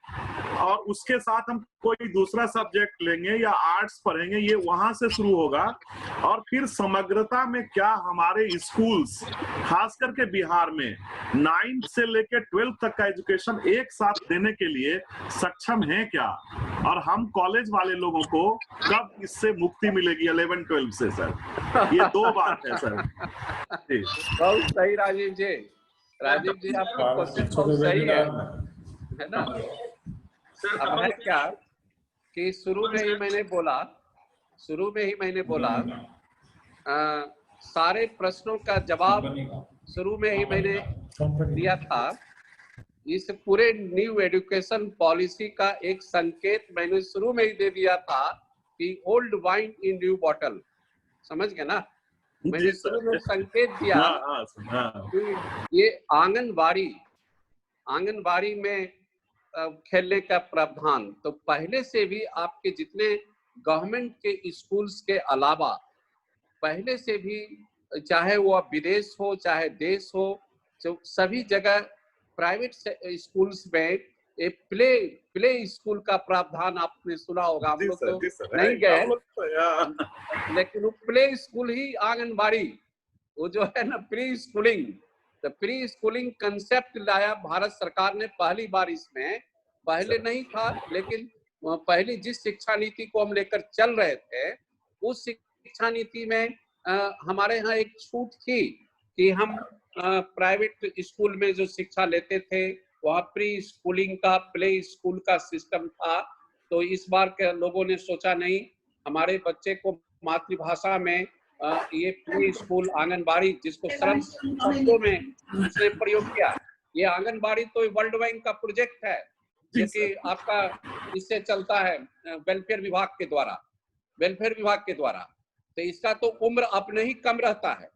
और उसके साथ हम कोई दूसरा सब्जेक्ट लेंगे या आर्ट्स पढ़ेंगे, ये वहां से शुरू होगा। और फिर समग्रता में क्या हमारे स्कूल्स खास करके बिहार में 9th से लेकर 12th तक का एजुकेशन एक साथ देने के लिए सक्षम है क्या, और हम कॉलेज वाले लोगों को कब इससे मुक्ति मिलेगी 11-12 से सर? ये 2 बात है सर। जी बहुत सही राजीव जी, राजीव जी आपका क्वेश्चन बहुत सही है ना। अब है क्या कि शुरू में ही मैंने बोला सारे प्रश्नों का जवाब शुरू में ही मैंने दिया था। इस पूरे न्यू एजुकेशन पॉलिसी का एक संकेत मैंने शुरू में ही दे दिया था कि old wine in new bottle, समझ गए ना। मैंने शुरू में संकेत दिया कि ये आंगनबाड़ी में खेलने का प्रावधान तो पहले से भी आपके जितने गवर्नमेंट के स्कूल्स के अलावा पहले से भी, चाहे वो विदेश हो चाहे देश हो, जो सभी जगह प्राइवेट स्कूल्स में एक प्ले स्कूल का प्रावधान आपने सुना होगा। हम लोग तो नहीं गए, लेकिन वो प्ले स्कूल ही आंगनबाड़ी, वो जो है ना प्री स्कूलिंग, तो प्री स्कूलिंग कंसेप्ट लाया भारत सरकार ने पहली बार इसमें। पहले नहीं था, लेकिन पहली जिस शिक्षा नीति को हम लेकर चल रहे थे उस शिक्षा नीति में हमारे यहाँ एक छूट थी कि हम प्राइवेट स्कूल में जो शिक्षा लेते थे वहाँ प्री स्कूलिंग का प्ले स्कूल का सिस्टम था। तो इस बार के लोगों ने सोचा नहीं, हमारे बच्चे को मातृभाषा में ये प्री स्कूल आंगनबाड़ी, जिसको सरल शब्दों में उसने प्रयोग किया। ये आंगनबाड़ी तो वर्ल्ड बैंक का प्रोजेक्ट है, जो कि आपका इससे चलता है वेलफेयर विभाग के द्वारा। तो इसका तो उम्र अपने ही कम रहता है,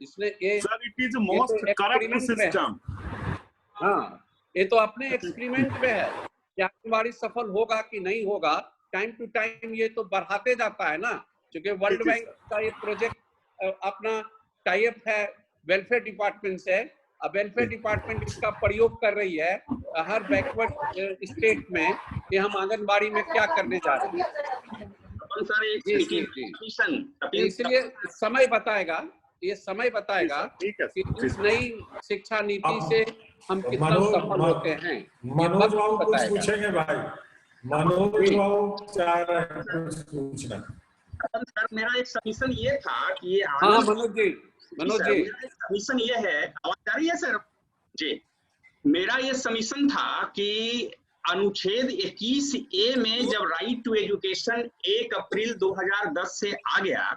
इसलिए ये हाँ, ये तो अपने एक्सपेरिमेंट में है कि आंगनबाड़ी सफल होगा कि नहीं होगा। टाइम टू टाइम ये तो बढ़ाते जाता है ना, क्योंकि वर्ल्ड बैंक का ये प्रोजेक्ट अपना टाई अप है वेलफेयर डिपार्टमेंट से। अब वेलफेयर डिपार्टमेंट इसका प्रयोग कर रही है हर बैकवर्ड स्टेट में कि हम आंगनबाड़ी में क्या करने जा रहे हैं। इसलिए समय बताएगा कि इस नई शिक्षा नीति से हम कितना सफल होते हैं। मनोज बाबू कुछ पूछेंगे भाई, मनोज बाबू चाह रहे हैं कुछ पूछना। सर मेरा एक सबमिशन ये था कि ये मनोज जी सबमिशन ये है, आवाज आ रही है सर जी? मेरा ये सबमिशन था कि अनुच्छेद 21A में जब राइट टू एजुकेशन 1 अप्रैल 2010 से आ गया,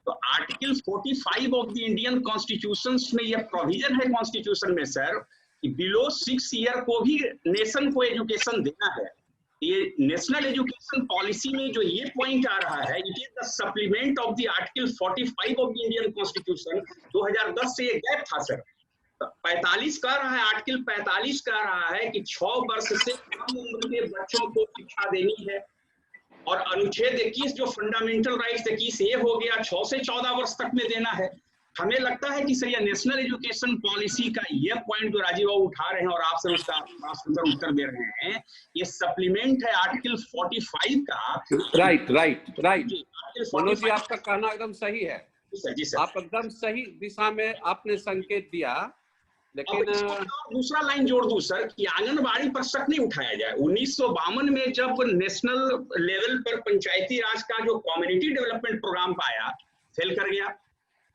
तो article 45 of the Indian constitution में यह प्रोविजन है कॉन्स्टिट्यूशन में सर कि बिलो 6 ईयर को भी नेशन को एजुकेशन देना है। ये नेशनल एजुकेशन पॉलिसी में जो ये पॉइंट आ रहा है, it is the supplement of the article 45 of the Indian constitution. 2010 से ये गैप था सर। 45 कह रहा है, आर्टिकल 45 कह रहा है कि 6 वर्ष से कम उम्र के बच्चों को शिक्षा देनी है, और अनुच्छेद 21 जो फंडामेंटल राइट्स 21A हो गया 6 से 14 वर्ष तक में देना है। हमें लगता है कि सर ये नेशनल एजुकेशन पॉलिसी का ये पॉइंट जो राजीव बाबू उठा रहे हैं और आप सर उसका सुंदर उत्तर दे रहे हैं, ये सप्लीमेंट है आर्टिकल 45 का। राइट मनोज जी, आपका कहना एकदम सही है। जी सर, आप एकदम सही दिशा में आपने संकेत दिया। लेकिन दूसरा लाइन जोड़ दूं सर कि आंगनबाड़ी पर शक नहीं उठाया जाए। 1952 में जब नेशनल लेवल पर पंचायती राज का जो कम्युनिटी डेवलपमेंट प्रोग्राम आया, फेल कर गया।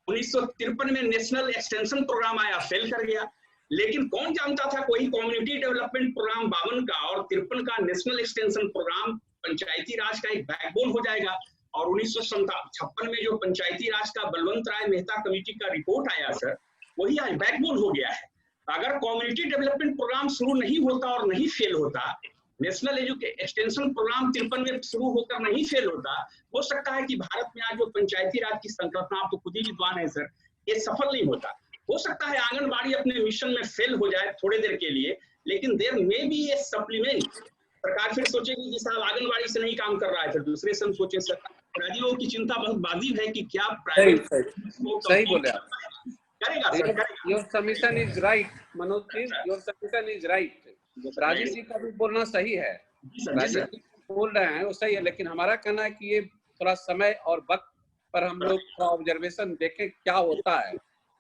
1953 में नेशनल एक्सटेंशन प्रोग्राम आया, फेल कर गया। लेकिन कौन जानता था कोई कम्युनिटी डेवलपमेंट प्रोग्राम 52 का और 53 का नेशनल एक्सटेंशन प्रोग्राम पंचायती राज का एक बैकबोन हो जाएगा। और 1956 में जो पंचायती राज का बलवंत राय मेहता कमेटी का रिपोर्ट आया सर, वही आज बैकबोन हो गया है। अगर कम्युनिटी डेवलपमेंट प्रोग्राम शुरू नहीं होता और नहीं फेल होता, नेशनल एक्सटेंशन प्रोग्राम 53 में शुरू होकर नहीं फेल होता, हो सकता है कि भारत में आज जो पंचायती राज की संकल्पना, आप तो खुद ही विद्वान है सर, ये सफल नहीं होता। हो सकता है आंगनबाड़ी अपने मिशन में फेल हो जाए थोड़ी देर के लिए, लेकिन there may be a supplement. सरकार फिर सोचेगी कि साहब आंगनबाड़ी से नहीं काम कर रहा है, फिर दूसरे से हम सोचे। सरकारी की चिंता बहुत वाजिब है कि क्या प्राइवेट सही बोले आप। करेगा सर, करेगा। Your submission is right Manoj ji, your submission is right. Rajeev ji का भी बोलना सही है, राजीव जी बोल रहे हैं वो सही है, लेकिन हमारा कहना है कि ये थोड़ा समय और वक्त पर हम लोग थोड़ा ऑब्जर्वेशन देखें क्या होता है,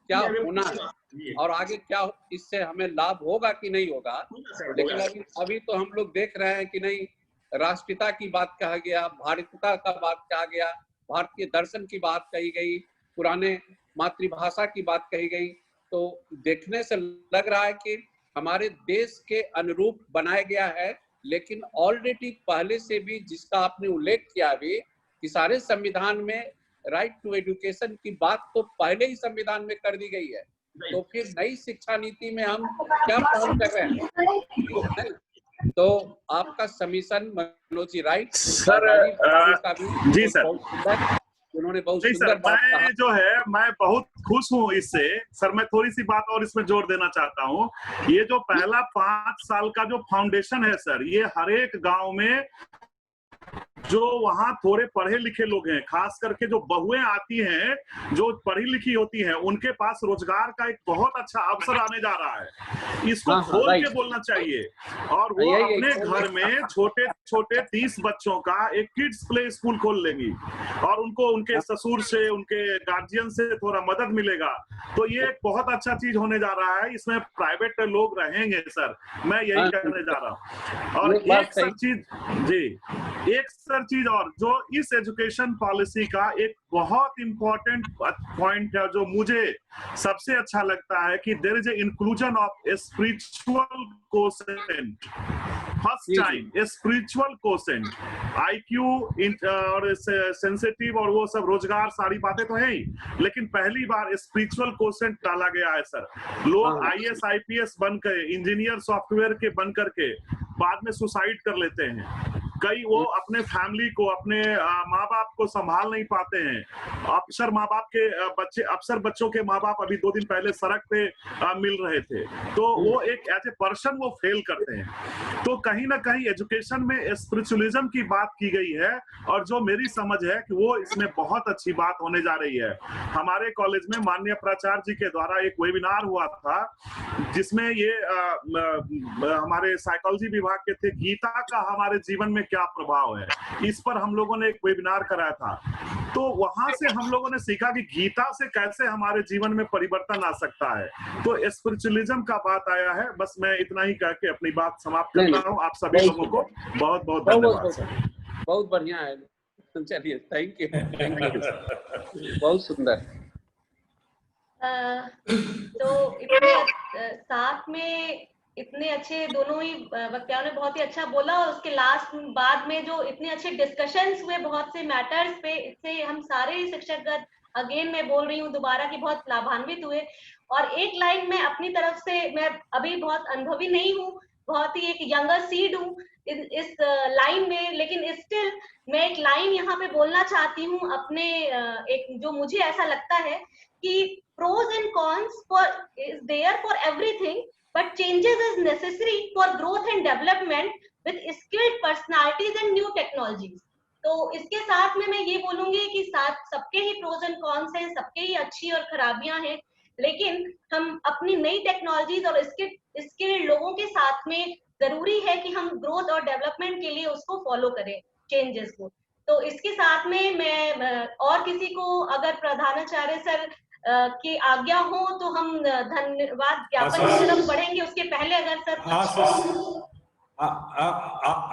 क्या होना है और आगे क्या इससे हमें लाभ होगा कि नहीं होगा। लेकिन अभी तो हम लोग देख रहे हैं कि नहीं, राष्ट्रीयता की बात कहा गया, भारतीयता का बात कहा गया, भारतीय दर्शन की बात कही गई, पुराने मातृभाषा की बात कही गई। तो देखने से लग रहा है कि हमारे देश के अनुरूप बनाया गया है। लेकिन ऑलरेडी पहले से भी, जिसका आपने उल्लेख किया अभी, कि सारे संविधान में राइट टू एजुकेशन की बात तो पहले ही संविधान में कर दी गई है। तो फिर नई शिक्षा नीति में हम क्या पहल कर रहे हैं? तो आपका submission Manoj ji right sir. जी सर, उन्होंने बहुत नहीं सुंदर सर, बात कहा। मैं जो है मैं बहुत खुश हूँ इससे। सर मैं थोड़ी सी बात और इसमें जोड़ देना चाहता हूँ। ये जो पहला 5 साल का जो फाउंडेशन है सर, ये हर एक गांव में जो वहाँ थोड़े पढ़े लिखे लोग हैं, खास करके जो बहुएं आती हैं जो पढ़ी लिखी होती हैं, उनके पास रोजगार का एक बहुत अच्छा अवसर आने जा रहा है। इसको खोल के बोलना चाहिए। और वो अपने घर में छोटे छोटे 30 बच्चों का एक किड्स प्ले स्कूल खोल लेंगी और उनको उनके ससुर से, उनके गार्जियन से थोड़ा मदद मिलेगा। तो ये एक बहुत अच्छा चीज होने जा रहा है। इसमें प्राइवेट लोग रहेंगे सर, मैं यही कहने जा रहा हूँ। और एक सर चीज जी, एक सर चीज और जो इस एजुकेशन पॉलिसी का एक बहुत इंपॉर्टेंट पॉइंट है जो मुझे सबसे अच्छा लगता है कि there is a inclusion of a spiritual quotient. First time a spiritual quotient, IQ और सेंसिटिव और वो सब रोजगार सारी बातें तो है ही, लेकिन पहली बार स्पिरिचुअल कोसेंट डाला गया है सर। लोग आईएएस आईपीएस बनकर, इंजीनियर सॉफ्टवेयर के बनकर के बाद में सुसाइड कर लेते हैं। कई वो अपने फैमिली को, अपने माँ बाप को संभाल नहीं पाते हैं। अक्सर माँ बाप के बच्चे, अक्सर बच्चों के माँ बाप अभी 2 दिन पहले सड़क पे मिल रहे थे, तो वो एक एज ए पर्सन वो फेल करते हैं। तो कहीं ना कहीं एजुकेशन में स्पिरिचुअलिज्म की बात की गई है और जो मेरी समझ है कि वो इसमें बहुत अच्छी बात होने जा रही है। हमारे कॉलेज में माननीय प्राचार्य जी के द्वारा एक वेबिनार हुआ था जिसमें ये हमारे साइकोलॉजी विभाग के थे, गीता का हमारे जीवन में क्या प्रभाव है, इस पर हम लोगों ने एक वेबिनार कराया था। तो वहां से हम लोगों ने सीखा कि गीता से कैसे हमारे जीवन में परिवर्तन आ सकता है। तो स्पिरिचुअलिज्म का बात आया है। बस मैं इतना ही कह के अपनी बात समाप्त कर रहा हूँ। आप सभी लोगों को बहुत बहुत धन्यवाद। बहुत बढ़िया है, चलिए थैंक यू, बहुत सुंदर। तो इतने साथ में इतने अच्छे दोनों ही वक्ताओं ने बहुत ही अच्छा बोला और उसके लास्ट बाद में जो इतने अच्छे डिस्कशंस हुए बहुत से मैटर्स पे, इससे हम सारे शिक्षकगण, अगेन मैं बोल रही हूँ दोबारा, कि बहुत लाभान्वित हुए। और एक लाइन में अपनी तरफ से, मैं अभी बहुत अनुभवी नहीं हूँ, बहुत ही एक यंगर सीड हूँ इस लाइन में, लेकिन स्टिल मैं एक लाइन यहाँ पे बोलना चाहती हूँ अपने एक, जो मुझे ऐसा लगता है कि pros and cons is there for everything, but changes is necessary for growth and development with skilled personalities and new technologies. तो इसके साथ में मैं ये बोलूंगी कि साथ सबके ही pros and cons हैं, सबके ही अच्छी और खराबियां हैं, लेकिन हम अपनी नई टेक्नोलॉजीज और इसके लोगों के साथ में जरूरी है कि हम ग्रोथ और डेवलपमेंट के लिए उसको फॉलो करें, चेंजेस को। तो इसके साथ में मैं और किसी को अगर प्रधानाचार्य सर की आज्ञा हो तो हम धन्यवाद ज्ञापन की तरफ बढ़ेंगे। उसके पहले अगर सर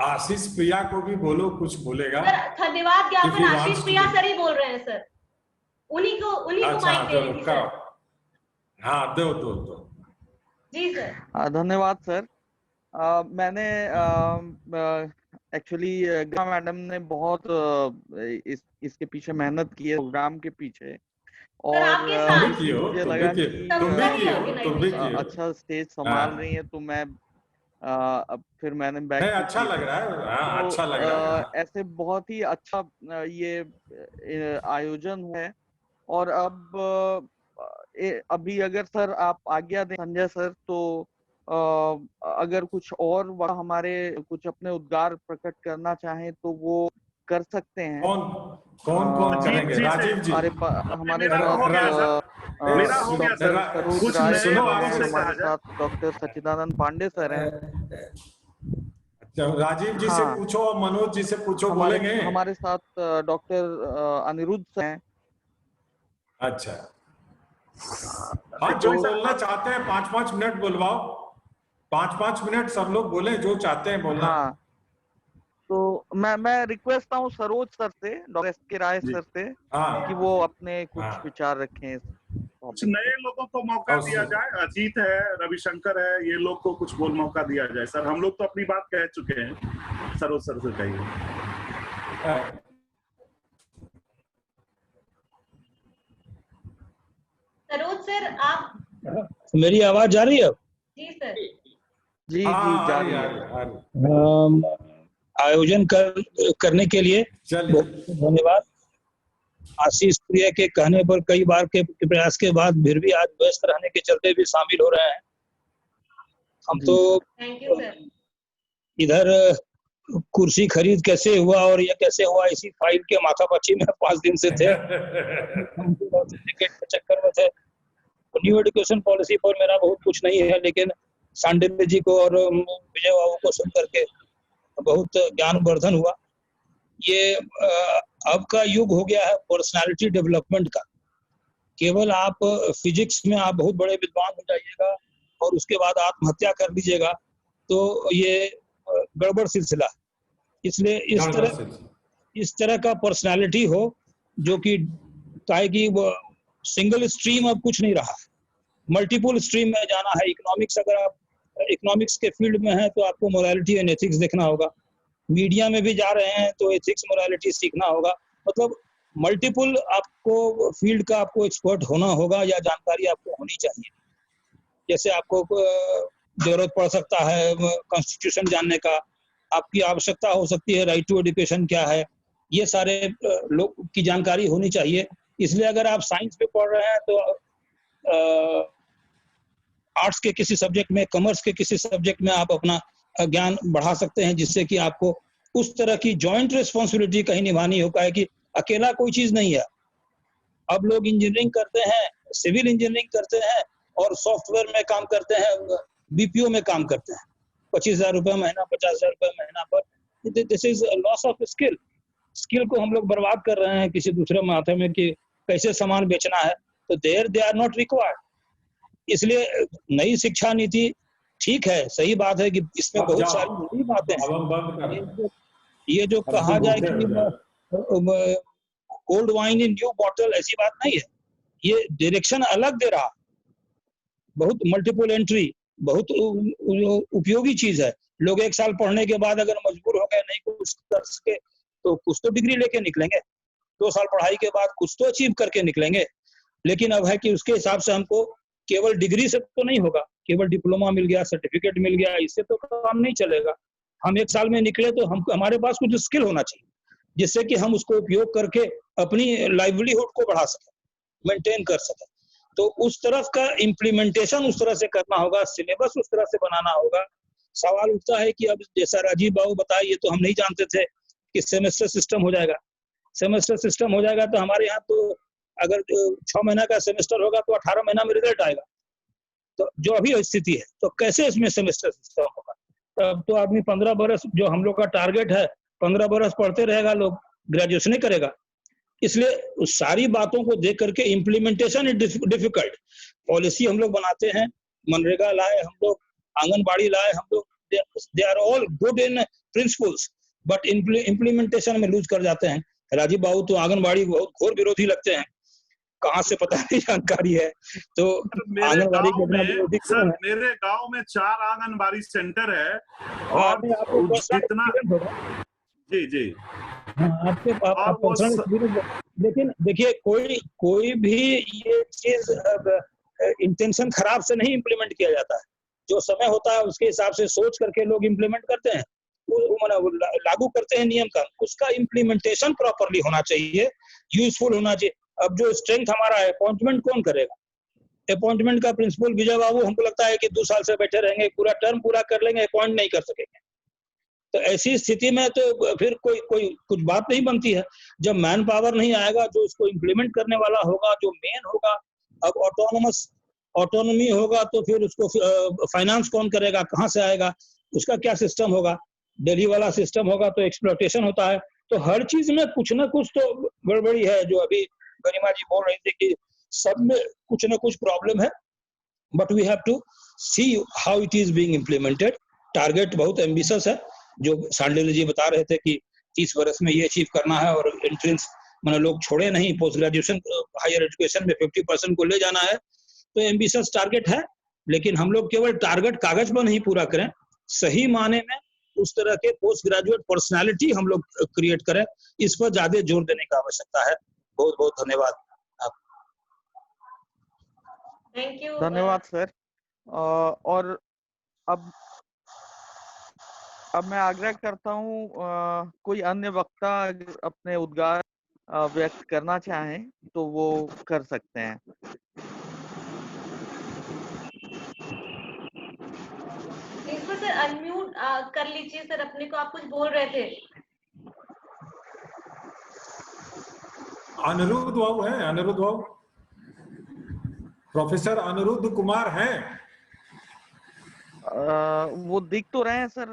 आशीष प्रिया को भी बोलो, कुछ बोलेगा सर। धन्यवाद ज्ञापन आशीष प्रिया सर ही बोल रहे हैं सर, उन्हीं को माइक दे रही सर। हाँ दो जी सर। धन्यवाद सर। मैंने एक्चुअली मैडम ने बहुत इसके पीछे मेहनत की है, प्रोग्राम के पीछे, और मुझे लगा कि अच्छा स्टेज संभाल रही है, तो मैं अब फिर मैंने बैक अच्छा लग रहा है, अच्छा लग रहा है। ऐसे बहुत ही अच्छा ये आयोजन है। और अब अभी अगर सर आप आज्ञा दें संजय सर, तो अगर कुछ और हमारे कुछ अपने उद्गार प्रकट करना चाहें तो वो कर सकते हैं। कौन करेंगे? राजीव जी। अरे हमारे मेरा हो गया सर, मेरा हो गया सर। सरोज कुछ राय नए लोगों से हमारे कहा जाए। साथ डॉक्टर सच्चिदानंद पांडे सर हैं। अच्छा, राजीव जी से पूछो और मनोज जी से पूछो, बोलेंगे। हमारे साथ डॉक्टर अनिरुद्ध सर हैं। अच्छा, हाँ, जो बोलना चाहते हैं 5-5 मिनट बुलवाओ, 5-5 मिनट सब लोग बोले जो चाहते हैं बोलना। हाँ, तो मैं रिक्वेस्ट करता हूँ सरोज सर से, डॉक्टर एस के राय सर से, कि वो अपने कुछ विचार रखें। कुछ नए लोगों को मौका दिया जाए। अजीत है, रविशंकर है, ये लोग को कुछ बोल मौका दिया जाए। सर हम लोग तो अपनी बात कह चुके हैं, सरोज सर से कहिए। सरोज सर, आप मेरी आवाज जा रही है? जी सर। जी जा रही है। आयोजन करने के लिए बहुत धन्यवाद। आशीष प्रिया के कहने पर कई बार के प्रयास के बाद फिर भी आज व्यस्त रहने के चलते भी शामिल हो रहे हैं। हम तो इधर कुर्सी खरीद कैसे हुआ और ये कैसे हुआ इसी फाइल के माथापच्ची में 5 दिन से थे। के चक्कर में थे। न्यू एजुकेशन पॉलिसी पर मेरा बहुत कुछ नहीं है, लेकिन सांडिल्य जी को और विजय बाबू को सुन करके बहुत ज्ञानवर्धन हुआ। ये अब का युग हो गया है पर्सनालिटी डेवलपमेंट का। केवल आप फिजिक्स में आप बहुत बड़े विद्वान हो जाइएगा और उसके बाद आत्महत्या कर लीजिएगा तो ये गड़बड़ सिलसिला। इसलिए इस तरह का पर्सनालिटी हो जो कि सिंगल स्ट्रीम अब कुछ नहीं रहा, मल्टीपल स्ट्रीम में जाना है। इकोनॉमिक्स, अगर आप इकोनॉमिक्स के फील्ड में हैं तो आपको मोरालिटी एंड एथिक्स देखना होगा। मीडिया में भी जा रहे हैं तो एथिक्स मोरालिटी सीखना होगा। मतलब मल्टीपल आपको फील्ड का आपको एक्सपर्ट होना होगा या जानकारी आपको होनी चाहिए। जैसे आपको जरूरत पड़ सकता है कॉन्स्टिट्यूशन जानने का, आपकी आवश्यकता हो सकती है राइट टू एजुकेशन क्या है, ये सारे लोग की जानकारी होनी चाहिए। इसलिए अगर आप साइंस पे पढ़ रहे हैं तो आर्ट्स के किसी सब्जेक्ट में, कॉमर्स के किसी सब्जेक्ट में आप अपना ज्ञान बढ़ा सकते हैं, जिससे कि आपको उस तरह की जॉइंट रिस्पॉन्सिबिलिटी कहीं निभानी होगा कि अकेला कोई चीज नहीं है। अब लोग इंजीनियरिंग करते हैं, सिविल इंजीनियरिंग करते हैं और सॉफ्टवेयर में काम करते हैं, बीपीओ में काम करते हैं 25,000 रुपये महीना, 50,000 रुपये महीना पर। This is loss of skill. Skill को हम लोग बर्बाद कर रहे हैं किसी दूसरे माथे में कि कैसे सामान बेचना है, तो there they are not required. इसलिए नई शिक्षा नीति ठीक है, सही बात है कि इसमें बहुत सारी नई बातें हैं। ये जो कहा जाए कि old wine in new bottle, ऐसी बात नहीं है। ये डायरेक्शन अलग दे रहा, बहुत मल्टीपल एंट्री, बहुत उपयोगी चीज है। लोग 1 साल पढ़ने के बाद अगर मजबूर हो गए नहीं कुछ कर सके तो कुछ तो डिग्री लेके निकलेंगे, 2 साल पढ़ाई के बाद कुछ तो अचीव करके निकलेंगे। लेकिन अब है कि उसके हिसाब से हमको केवल डिग्री से तो नहीं होगा, केवल डिप्लोमा मिल गया, सर्टिफिकेट मिल गया, इससे तो काम नहीं चलेगा। हम 1 साल में निकले तो हमारे पास कुछ स्किल होना चाहिए जिससे कि हम उसको उपयोग करके अपनी लाइवलीहुड को बढ़ा सकें, मेंटेन कर सकें। तो उस तरफ का इम्प्लीमेंटेशन उस तरह से करना होगा, सिलेबस उस तरह से बनाना होगा। सवाल उठता है कि अब जैसा राजीव बाबू बताए, ये तो हम नहीं जानते थे कि सेमेस्टर सिस्टम हो जाएगा। सेमेस्टर सिस्टम हो जाएगा तो हमारे यहाँ तो अगर 6 महीना का सेमेस्टर होगा तो 18 महीना में रिजल्ट आएगा। तो जो अभी स्थिति है तो कैसे इसमें सेमेस्टर सिस्टम होगा? तब तो आदमी 15 बरस, जो हम लोग का टारगेट है 15 बरस पढ़ते रहेगा, लोग ग्रेजुएशन करेगा। इसलिए उस सारी बातों को देख करके इम्प्लीमेंटेशन इज डिफिकल्ट। पॉलिसी हम लोग बनाते हैं, मनरेगा लाए हम लोग, आंगनबाड़ी लाए हम लोग, they are all good in principles, but implementation में लूज कर जाते हैं। राजीव बाबू तो आंगनबाड़ी बहुत घोर विरोधी लगते हैं, कहाँ से पता नहीं जानकारी है। तो आंगनबाड़ी मेरे गांव में 4 आंगनबाड़ी सेंटर है और जितना जी आपके लेकिन देखिए कोई भी ये चीज इंटेंशन खराब से नहीं इम्प्लीमेंट किया जाता है। जो समय होता है उसके हिसाब से सोच करके लोग इम्प्लीमेंट करते हैं, लागू करते हैं नियम का। उसका इम्प्लीमेंटेशन प्रॉपरली होना चाहिए, यूजफुल होना चाहिए। अब जो स्ट्रेंथ हमारा है, अपॉइंटमेंट कौन करेगा? अपॉइंटमेंट का प्रिंसिपल विजय बाबू हमको लगता है कि 2 साल से बैठे रहेंगे, पूरा टर्म पूरा कर लेंगे, अपॉइंट नहीं कर सकेंगे। तो ऐसी स्थिति में तो फिर कोई कुछ बात नहीं बनती है। जब मैन पावर नहीं आएगा, जो इसको इम्प्लीमेंट करने वाला होगा, जो मेन होगा, अब ऑटोनॉमी होगा तो फिर उसको फाइनेंस कौन करेगा, कहाँ से आएगा, उसका क्या सिस्टम होगा। दिल्ली वाला सिस्टम होगा तो एक्सप्लॉयटेशन होता है। तो हर चीज में कुछ ना कुछ तो गड़बड़ी है, जो अभी गरिमा जी बोल रही थी कि सब में कुछ ना कुछ प्रॉब्लम है। But we have to see how it is being implemented. Target बहुत एम्बिशियस है, जो सांडिल्य जी बता रहे थे कि 30 वर्ष में ये अचीव करना है, और एंट्रेंस मैंने लोग छोड़े नहीं, पोस्ट ग्रेजुएशन हायर एजुकेशन में 50% को ले जाना है। तो एम्बिशियस टारगेट है, लेकिन हम लोग केवल टारगेट कागज पर नहीं पूरा करें, सही माने में उस तरह के पोस्ट ग्रेजुएट पर्सनालिटी हम लोग क्रिएट करें, इस पर ज्यादा जोर देने की आवश्यकता है। बहुत बहुत धन्यवाद। Thank you. धन्यवाद सर। और अब मैं आग्रह करता हूँ कोई अन्य वक्ता अपने उद्गार व्यक्त करना चाहें तो वो कर सकते हैं। इसको सर अनम्यूट कर लीजिए सर अपने को, आप कुछ बोल रहे थे। अनिरुद्ध बाबू है, अनिरुद्ध बाबू, प्रोफेसर अनिरुद्ध कुमार हैं। वो दिख तो रहे हैं सर।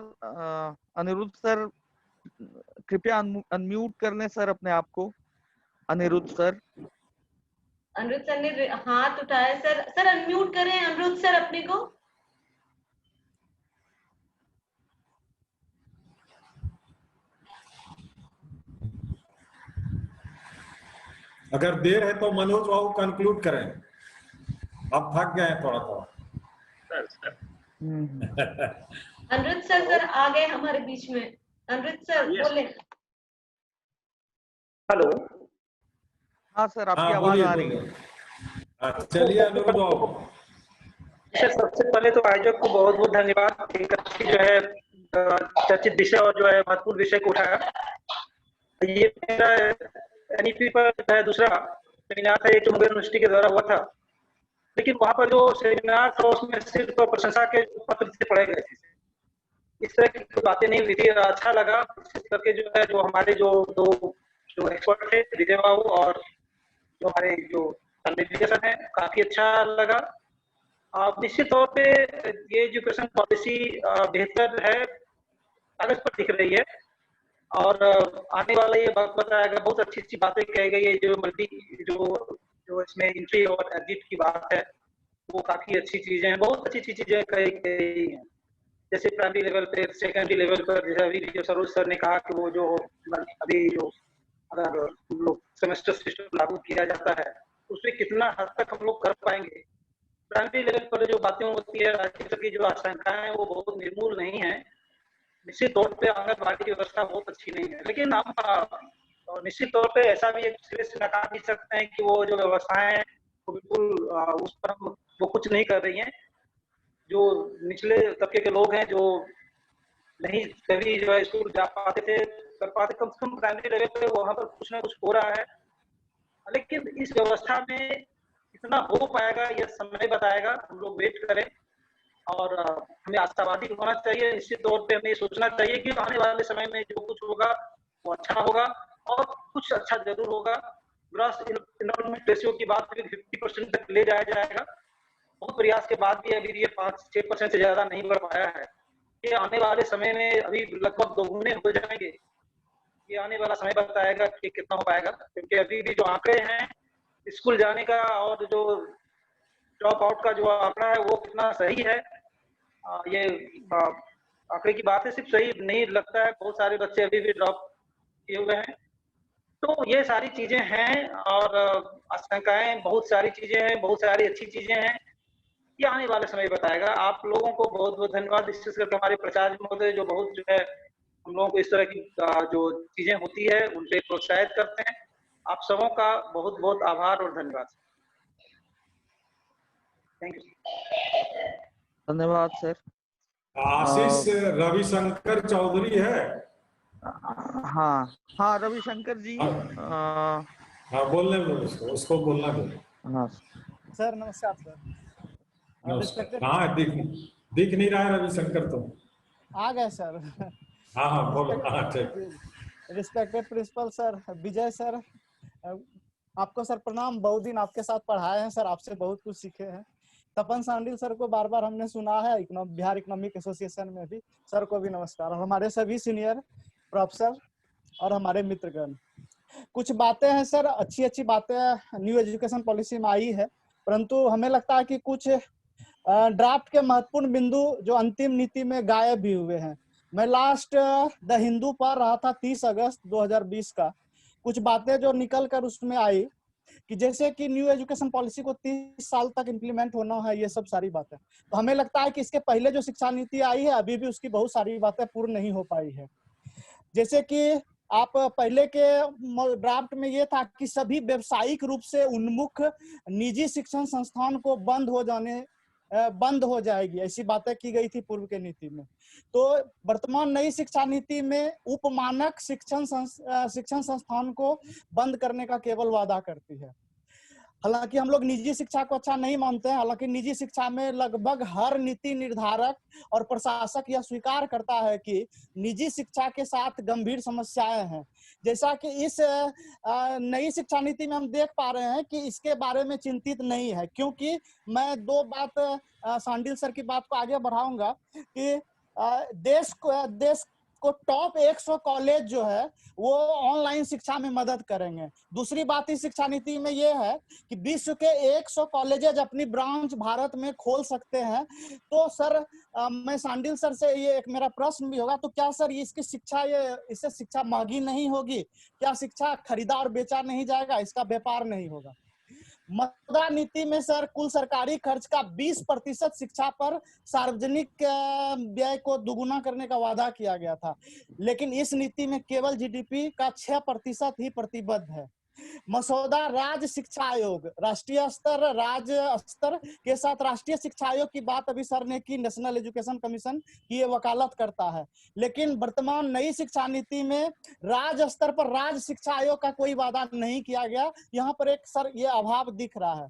अनिरुद्ध सर कृपया अनम्यूट कर लें सर अपने आप को। अनिरुद्ध सर, अनिरुद्ध सर ने हाथ उठाया सर। सर अनम्यूट करें अनिरुद्ध सर अपने को। अगर देर है तो मनोज बाबू कंक्लूड करें, अब थक गए हैं थोड़ा थोड़ा। अनिरुद्ध सर आ गए हमारे बीच में। अनिरुद्ध सर बोले। हेलो। हाँ सर, आपकी आवाज आ रही है। चलिए अनिरुद्ध बाबू। सबसे पहले तो आयोजक को बहुत बहुत धन्यवाद, एक अच्छी जो है चर्चित विषय और जो है महत्वपूर्ण विषय को उठाया। ये मेरा एनईपी पर जो है दूसरा सेमिनार था, एक मुंगेर यूनिवर्सिटी के द्वारा हुआ था, लेकिन वहाँ पर जो सेमिनार था उसमें सिर्फ प्रशंसा के पत्र से पढ़े गए थे, इस तरह की बातें नहीं हुई थी। अच्छा लगा करके जो है, जो हमारे जो एक्सपर्ट थे विजय बाबू और जो हमारे जो सर हैं, काफी अच्छा लगा। निश्चित तौर पे ये एजुकेशन पॉलिसी बेहतर है, कागज पर दिख रही है, और आने वाला ये वक्त बताएगा। बहुत अच्छी अच्छी बातें कही गई है, जो इसमें एंट्री और एग्जिट की बात है, वो काफी अच्छी चीजें हैं, बहुत अच्छी अच्छी चीजें कही गई हैं। जैसे प्राइमरी लेवल पे, सेकेंडरी लेवल पर, जैसे अभी जो सरोज सर ने कहा कि वो जो अभी जो अगर लोग सेमेस्टर सिस्टम लागू किया जाता है उसमें कितना हद तक हम लोग कर पाएंगे। प्राइमरी लेवल पर जो बातें होती है, राज्य की जो आशंकाएं हैं वो बहुत निर्मूल नहीं है। निश्चित तौर पे आंगनबाड़ी की व्यवस्था बहुत अच्छी नहीं है, लेकिन हम निश्चित तौर पे ऐसा भी एक सिरे से नकार नहीं सकते हैं कि वो जो व्यवस्थाएं हैं वो बिल्कुल उस पर वो कुछ नहीं कर रही हैं। जो निचले तबके के लोग हैं, जो नहीं कभी जो है स्कूल जा पाते थे, कर पाते, कम से कम प्राइमरी लेवल पे वहाँ पर कुछ ना कुछ हो रहा है। लेकिन इस व्यवस्था में कितना हो पाएगा यह समय बताएगा, हम लोग वेट करें और हमें आशावादी होना चाहिए। निश्चित तौर पे हमें सोचना चाहिए कि आने वाले समय में जो कुछ होगा वो अच्छा होगा, और कुछ अच्छा जरूर होगा। ग्रॉस इनरोलमेंट रेशियो की बात 50% तक ले जाया जाएगा। बहुत प्रयास के बाद भी अभी ये 5-6% से ज्यादा नहीं बढ़ पाया है। ये आने वाले समय में अभी लगभग दोगुने हो जाएंगे। ये आने वाला समय बताएगा कि कितना हो पाएगा, क्योंकि अभी भी जो आंकड़े हैं स्कूल जाने का और जो ड्रॉप आउट का जो आंकड़ा है वो कितना सही है, ये आंकड़े की बात है, सिर्फ सही नहीं लगता है। बहुत सारे बच्चे अभी भी ड्रॉप किए हुए हैं। तो ये सारी चीजें हैं, और आशंकाएं बहुत सारी चीजें हैं, बहुत सारी अच्छी चीजें हैं। ये आने वाले समय बताएगा। आप लोगों को बहुत बहुत धन्यवाद, विशेष करके हमारे प्राचार्य महोदय जो बहुत जो है हम लोगों को इस तरह की जो चीजें होती है उनसे प्रोत्साहित करते हैं। आप सबों का बहुत बहुत आभार और धन्यवाद। Thank you. धन्यवाद सर। आशीष रविशंकर चौधरी है। हाँ रविशंकर जी। हाँ बोलने दो उसको बोलना दो। हाँ सर नमस्कार सर। नमस्कार। हाँ, दिख नहीं रहा है रविशंकर तुम। आ गए सर। हाँ बोलो। हाँ ठीक। रिस्पेक्टेड प्रिंसिपल सर विजय सर, आपको सर प्रणाम। बहुत दिन आपके साथ पढ़ाए हैं सर, आपसे बहुत कुछ सीखे हैं। तपन सांडिल सर को बार बार हमने सुना है, बिहार इकोनॉमिक एसोसिएशन में भी। सर को भी नमस्कार। और हमारे सभी सीनियर प्रोफेसर और हमारे मित्रगण। कुछ बातें हैं सर, अच्छी अच्छी बातें न्यू एजुकेशन पॉलिसी में आई है, परंतु हमें लगता है कि कुछ ड्राफ्ट के महत्वपूर्ण बिंदु जो अंतिम नीति में गायब भी हुए हैं। मैं लास्ट द हिंदू पढ़ रहा था 30 अगस्त 2020 का। कुछ बातें जो निकल कर उसमें आई कि जैसे कि न्यू एजुकेशन पॉलिसी को 30 साल तक इम्प्लीमेंट होना है, ये सब सारी बातें। तो हमें लगता है कि इसके पहले जो शिक्षा नीति आई है अभी भी उसकी बहुत सारी बातें पूर्ण नहीं हो पाई है। जैसे कि आप पहले के ड्राफ्ट में ये था कि सभी व्यावसायिक रूप से उन्मुख निजी शिक्षण संस्थान को बंद हो जाएगी, ऐसी बातें की गई थी पूर्व के नीति में। तो वर्तमान नई शिक्षा नीति में उपमानक शिक्षण संस्थान को बंद करने का केवल वादा करती है। हालांकि हम लोग निजी शिक्षा को अच्छा नहीं मानते हैं। हालांकि निजी शिक्षा में लगभग हर नीति निर्धारक और प्रशासक यह स्वीकार करता है कि निजी शिक्षा के साथ गंभीर समस्याएं हैं। जैसा कि इस नई शिक्षा नीति में हम देख पा रहे हैं कि इसके बारे में चिंतित नहीं है। क्योंकि मैं दो बात सांडिल सर की बात को आगे बढ़ाऊंगा कि देश को टॉप 100 कॉलेज जो है वो ऑनलाइन शिक्षा में मदद करेंगे। दूसरी बात इस शिक्षा नीति में ये है कि विश्व के 100 कॉलेजेज अपनी ब्रांच भारत में खोल सकते हैं। तो सर मैं सांडिल सर से ये एक मेरा प्रश्न भी होगा, तो क्या सर इसकी शिक्षा इससे शिक्षा महंगी नहीं होगी? क्या शिक्षा खरीदा और बेचा नहीं जाएगा? इसका व्यापार नहीं होगा? मसौदा नीति में सर कुल सरकारी खर्च का 20% शिक्षा पर सार्वजनिक व्यय को दुगुना करने का वादा किया गया था, लेकिन इस नीति में केवल जीडीपी का 6% ही प्रतिबद्ध है। मसौदा राज्य शिक्षा आयोग, राष्ट्रीय स्तर राज्य स्तर के साथ राष्ट्रीय शिक्षा आयोग की बात अभी सर ने की, नेशनल एजुकेशन कमीशन की ये वकालत करता है। लेकिन वर्तमान नई शिक्षा नीति में राज्य स्तर पर राज्य शिक्षा आयोग का कोई वादा नहीं किया गया। यहाँ पर एक सर ये अभाव दिख रहा है।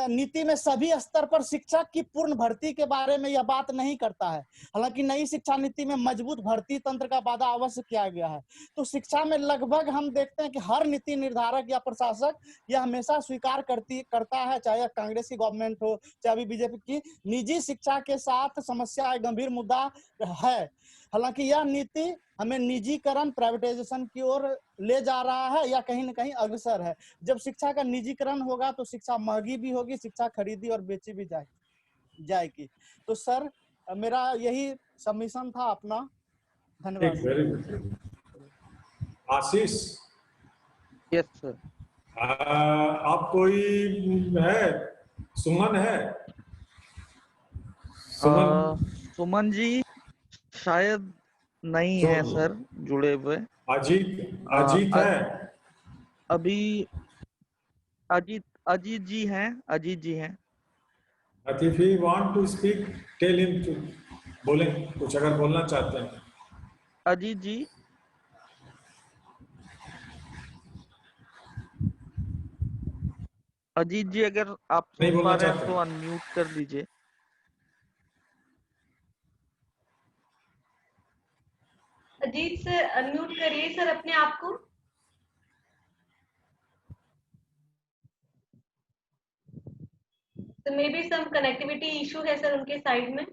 नीति में सभी स्तर पर शिक्षक की पूर्ण भर्ती के बारे में यह बात नहीं करता है। हालांकि नई शिक्षा नीति में मजबूत भर्ती तंत्र का वादा अवश्य किया गया है। तो शिक्षा में लगभग हम देखते हैं कि हर नीति निर्धारक या प्रशासक यह हमेशा स्वीकार करता है, चाहे कांग्रेस की गवर्नमेंट हो चाहे अभी बीजेपी की, निजी शिक्षा के साथ समस्या एक गंभीर मुद्दा है। हालांकि यह नीति हमें निजीकरण प्राइवेटाइजेशन की ओर ले जा रहा है या कहीं न कहीं अग्रसर है। जब शिक्षा का निजीकरण होगा तो शिक्षा महंगी भी होगी, शिक्षा खरीदी और बेची भी जाएगी। तो सर मेरा यही सबमिशन था अपना। धन्यवाद। आशीष। Yes sir. आप कोई है? सुमन है? सुमन जी शायद नहीं है सर जुड़े हुए। अजीत है? अभी अजीत जी हैं। If he want to speak, tell him to बोले कुछ अगर बोलना चाहते हैं। अजीत जी अगर आप सुन पा रहे हैं तो अनम्यूट कर दीजिए। अजीत सर अनम्यूट करिए सर अपने आप को। तो may be some connectivity issue है सर उनके साइड में।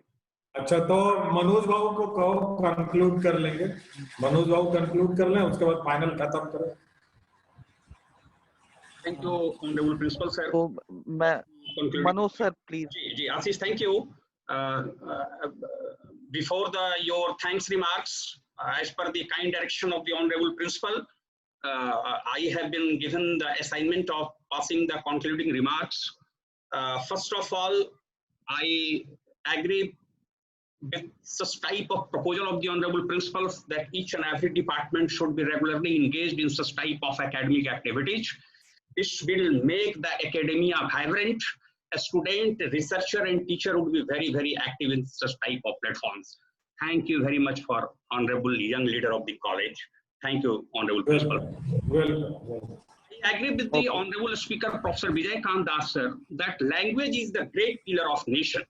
अच्छा, तो मनोज बाबू को कहो कंक्लूड कर लेंगे। मनोज बाबू कंक्लूड कर लें, उसके बाद फाइनल खत्म करें। Thank you honourable principal sir. तो मैं मनोज सर प्लीज। जी Ashish, thank you. Before your thanks remarks, as per the kind direction of the honorable principal, I have been given the assignment of passing the concluding remarks. First of all, I agree with such type of proposal of the honorable principals that each and every department should be regularly engaged in such type of academic activities. This will make the academia vibrant. A student, researcher and teacher would be very, very active in such type of platforms. Thank you very much for honorable young leader of the college. Thank you, honorable principal. Welcome. I agree with the Honorable Speaker, Professor Vijay Kant Das, sir, that language is the great pillar of nation.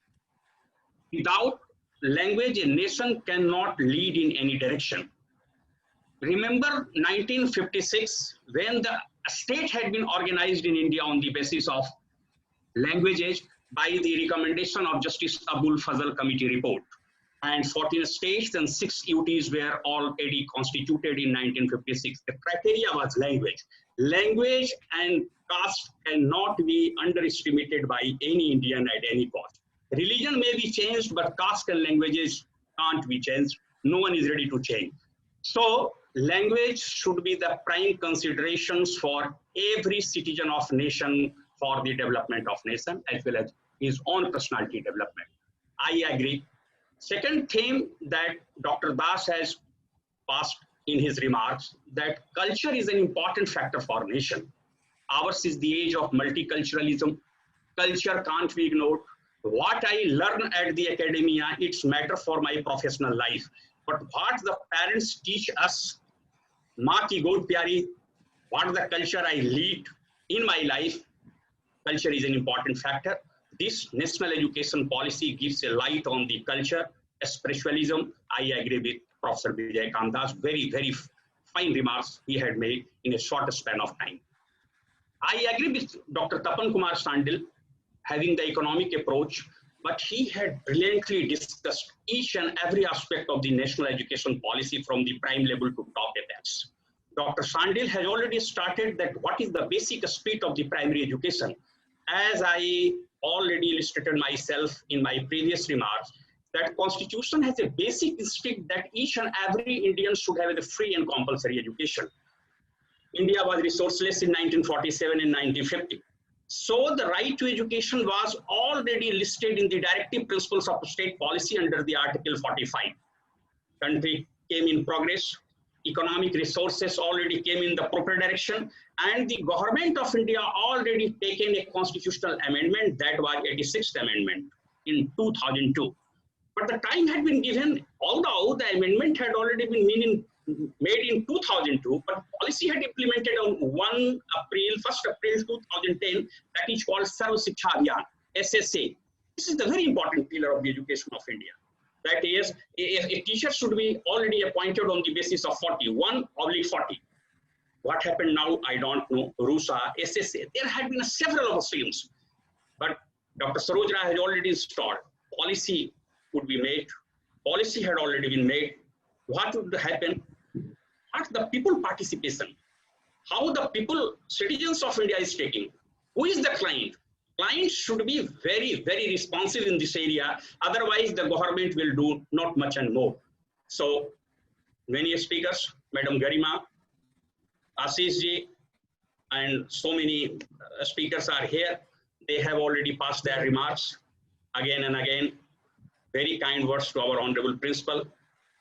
Without language, a nation cannot lead in any direction. Remember 1956, when the state had been organized in India on the basis of languages by the recommendation of Justice Abul Fazal Committee report. And 14 states and 6 UTs were already constituted in 1956. The criteria was language. Language and caste cannot be underestimated by any Indian at any cost. Religion may be changed, but caste and languages can't be changed. No one is ready to change. So language should be the prime considerations for every citizen of nation for the development of nation as well as his own personality development. I agree. Second theme that Dr. Das has passed in his remarks, that culture is an important factor for nation. Ours is the age of multiculturalism. Culture can't be ignored. What I learn at the academia, it's matter for my professional life. But what the parents teach us, maa ki god pyari, what the culture I lead in my life, culture is an important factor. This national education policy gives a light on the culture, spiritualism. I agree with Professor Vijay Kant Das. Very, very fine remarks he had made in a short span of time. I agree with Dr. Tapan Kumar Sandil having the economic approach, but he had brilliantly discussed each and every aspect of the national education policy from the prime level to top apex. Dr. Sandil has already started that what is the basic spirit of the primary education. As I already illustrated myself in my previous remarks, that Constitution has a basic instinct that each and every Indian should have a free and compulsory education. India was resourceless in 1947 and 1950. So the right to education was already listed in the directive principles of state policy under the Article 45. Country came in progress, economic resources already came in the proper direction, and the government of India already taken a constitutional amendment, that was 86th amendment in 2002. But the time had been given, although the amendment had already been made in 2002, but policy had implemented on 1st April 2010, that is called Sarv Shiksha Abhiyan, SSA. This is the very important pillar of the education of India. That is, a teacher should be already appointed on the basis of 41/40. What happened now, I don't know. RUSA, SSA, there had been several of streams, but Dr. Saroj Rai has already installed. Policy would be made. Policy had already been made. What would happen? What the people participation? How the people, citizens of India is taking? Who is the client? Clients should be very, very responsive in this area. Otherwise, the government will do not much and more. So, many speakers, Madam Garima, Ashish ji, and so many speakers are here. They have already passed their remarks again and again. Very kind words to our Honorable Principal,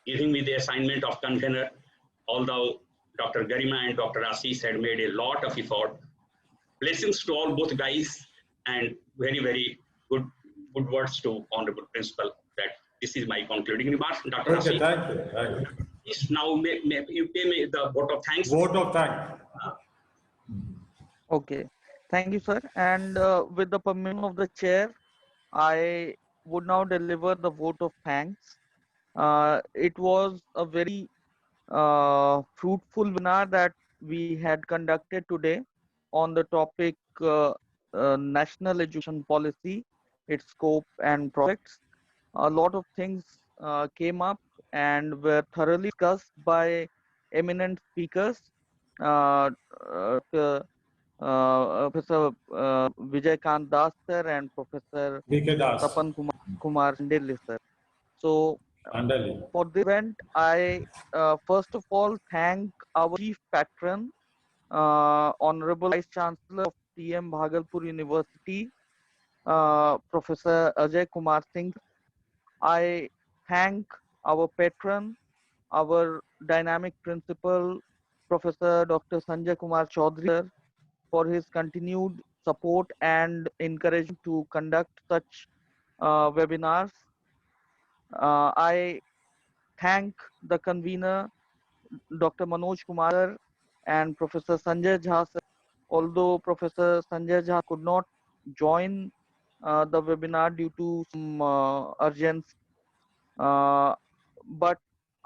giving me the assignment of convener, although Dr. Garima and Dr. Ashish had made a lot of effort. Blessings to all both guys, and very, very good words to Honorable Principal. That this is my concluding remarks. Dr. Okay, Ashish, thank you. Thank you. please now you pay me the vote of thanks. Vote of thanks. Okay, thank you, sir. And with the permission of the chair, I would now deliver the vote of thanks. It was a very fruitful webinar that we had conducted today on the topic National Education Policy, its scope and projects. A lot of things came up and were thoroughly discussed by eminent speakers. Professor Vijay Kant Das sir and Professor Tapan Kumar Sandil sir. So for the event, I first of all thank our chief patron, Honorable Vice Chancellor of TM Bhagalpur University, Professor Ajay Kumar Singh. I thank our patron, our dynamic principal, Professor Dr. Sanjay Kumar Chaudhary sir, for his continued support and encouragement to conduct such webinars. I thank the convener, Dr. Manoj Kumar and Professor Sanjay Jha sir, although Professor Sanjay Jha could not join the webinar due to some urgency, but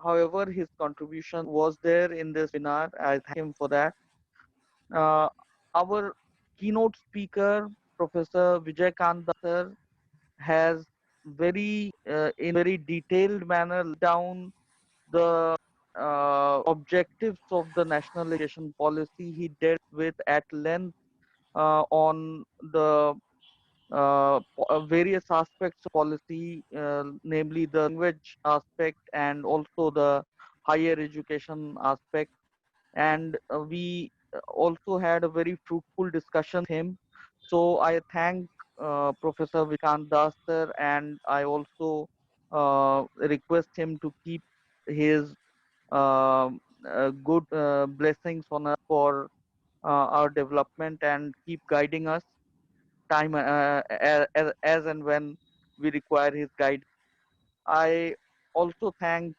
however, his contribution was there in this webinar. I thank him for that. Our keynote speaker, Professor Vijay Kanta sir, has in very detailed manner down the objectives of the national education policy. He dealt with at length on the various aspects of policy, namely the language aspect and also the higher education aspect. And we also had a very fruitful discussion with him. So I thank Professor Vikant Das sir, and I also request him to keep his good blessings on us for our development and keep guiding us time as and when we require his guide. I also thank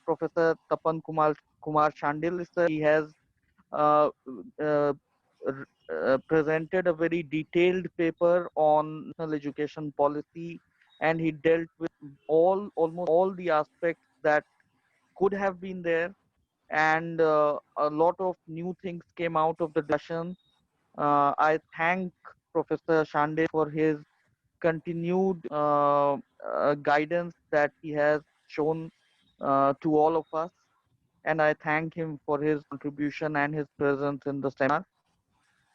Professor Tapan Kumar Shandil sir. He has uh, uh, presented a very detailed paper on national education policy, and he dealt with almost all the aspects that could have been there, and a lot of new things came out of the discussion. I thank Professor Shande for his continued guidance that he has shown to all of us, and I thank him for his contribution and his presence in the seminar.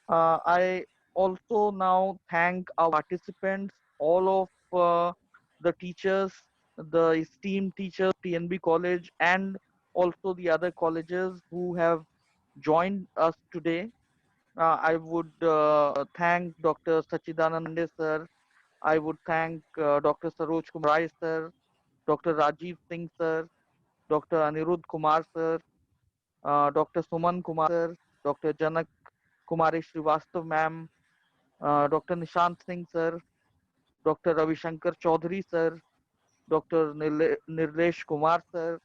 I also now thank our participants, all of the teachers, the esteemed teachers, TNB College, and also the other colleges who have joined us today. I would thank Dr. Sachidanand sir. I would thank Dr. Saroj Kumar Rai sir, Dr. Rajiv Singh sir, Dr. Anirudh Kumar sir, Dr. Suman Kumar sir, Dr. Janak Kumari Srivastav ma'am, Dr. Nishant Singh sir, Dr. Ravi Shankar Chaudhary sir, Dr. Nirlesh Kumar sir,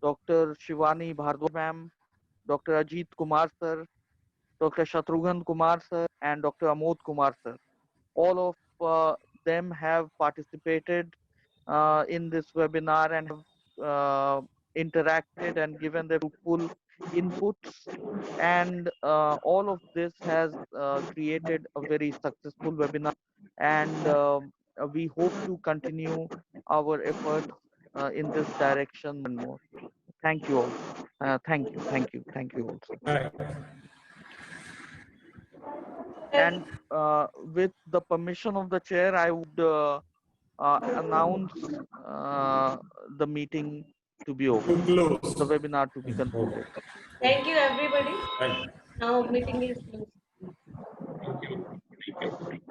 Dr. Shivani Bhardwaj ma'am, Dr. Ajit Kumar sir, Dr. Shatrughan Kumar sir, and Dr. Amod Kumar sir. All of them have participated in this webinar and have interacted and given their full inputs, and all of this has created a very successful webinar, and we hope to continue our efforts in this direction and more. Thank you all. Thank you also. And with the permission of the chair, I would announce the meeting to be over, the webinar to be concluded. Thank you, everybody. Thank you. Now meeting is closed. Thank you.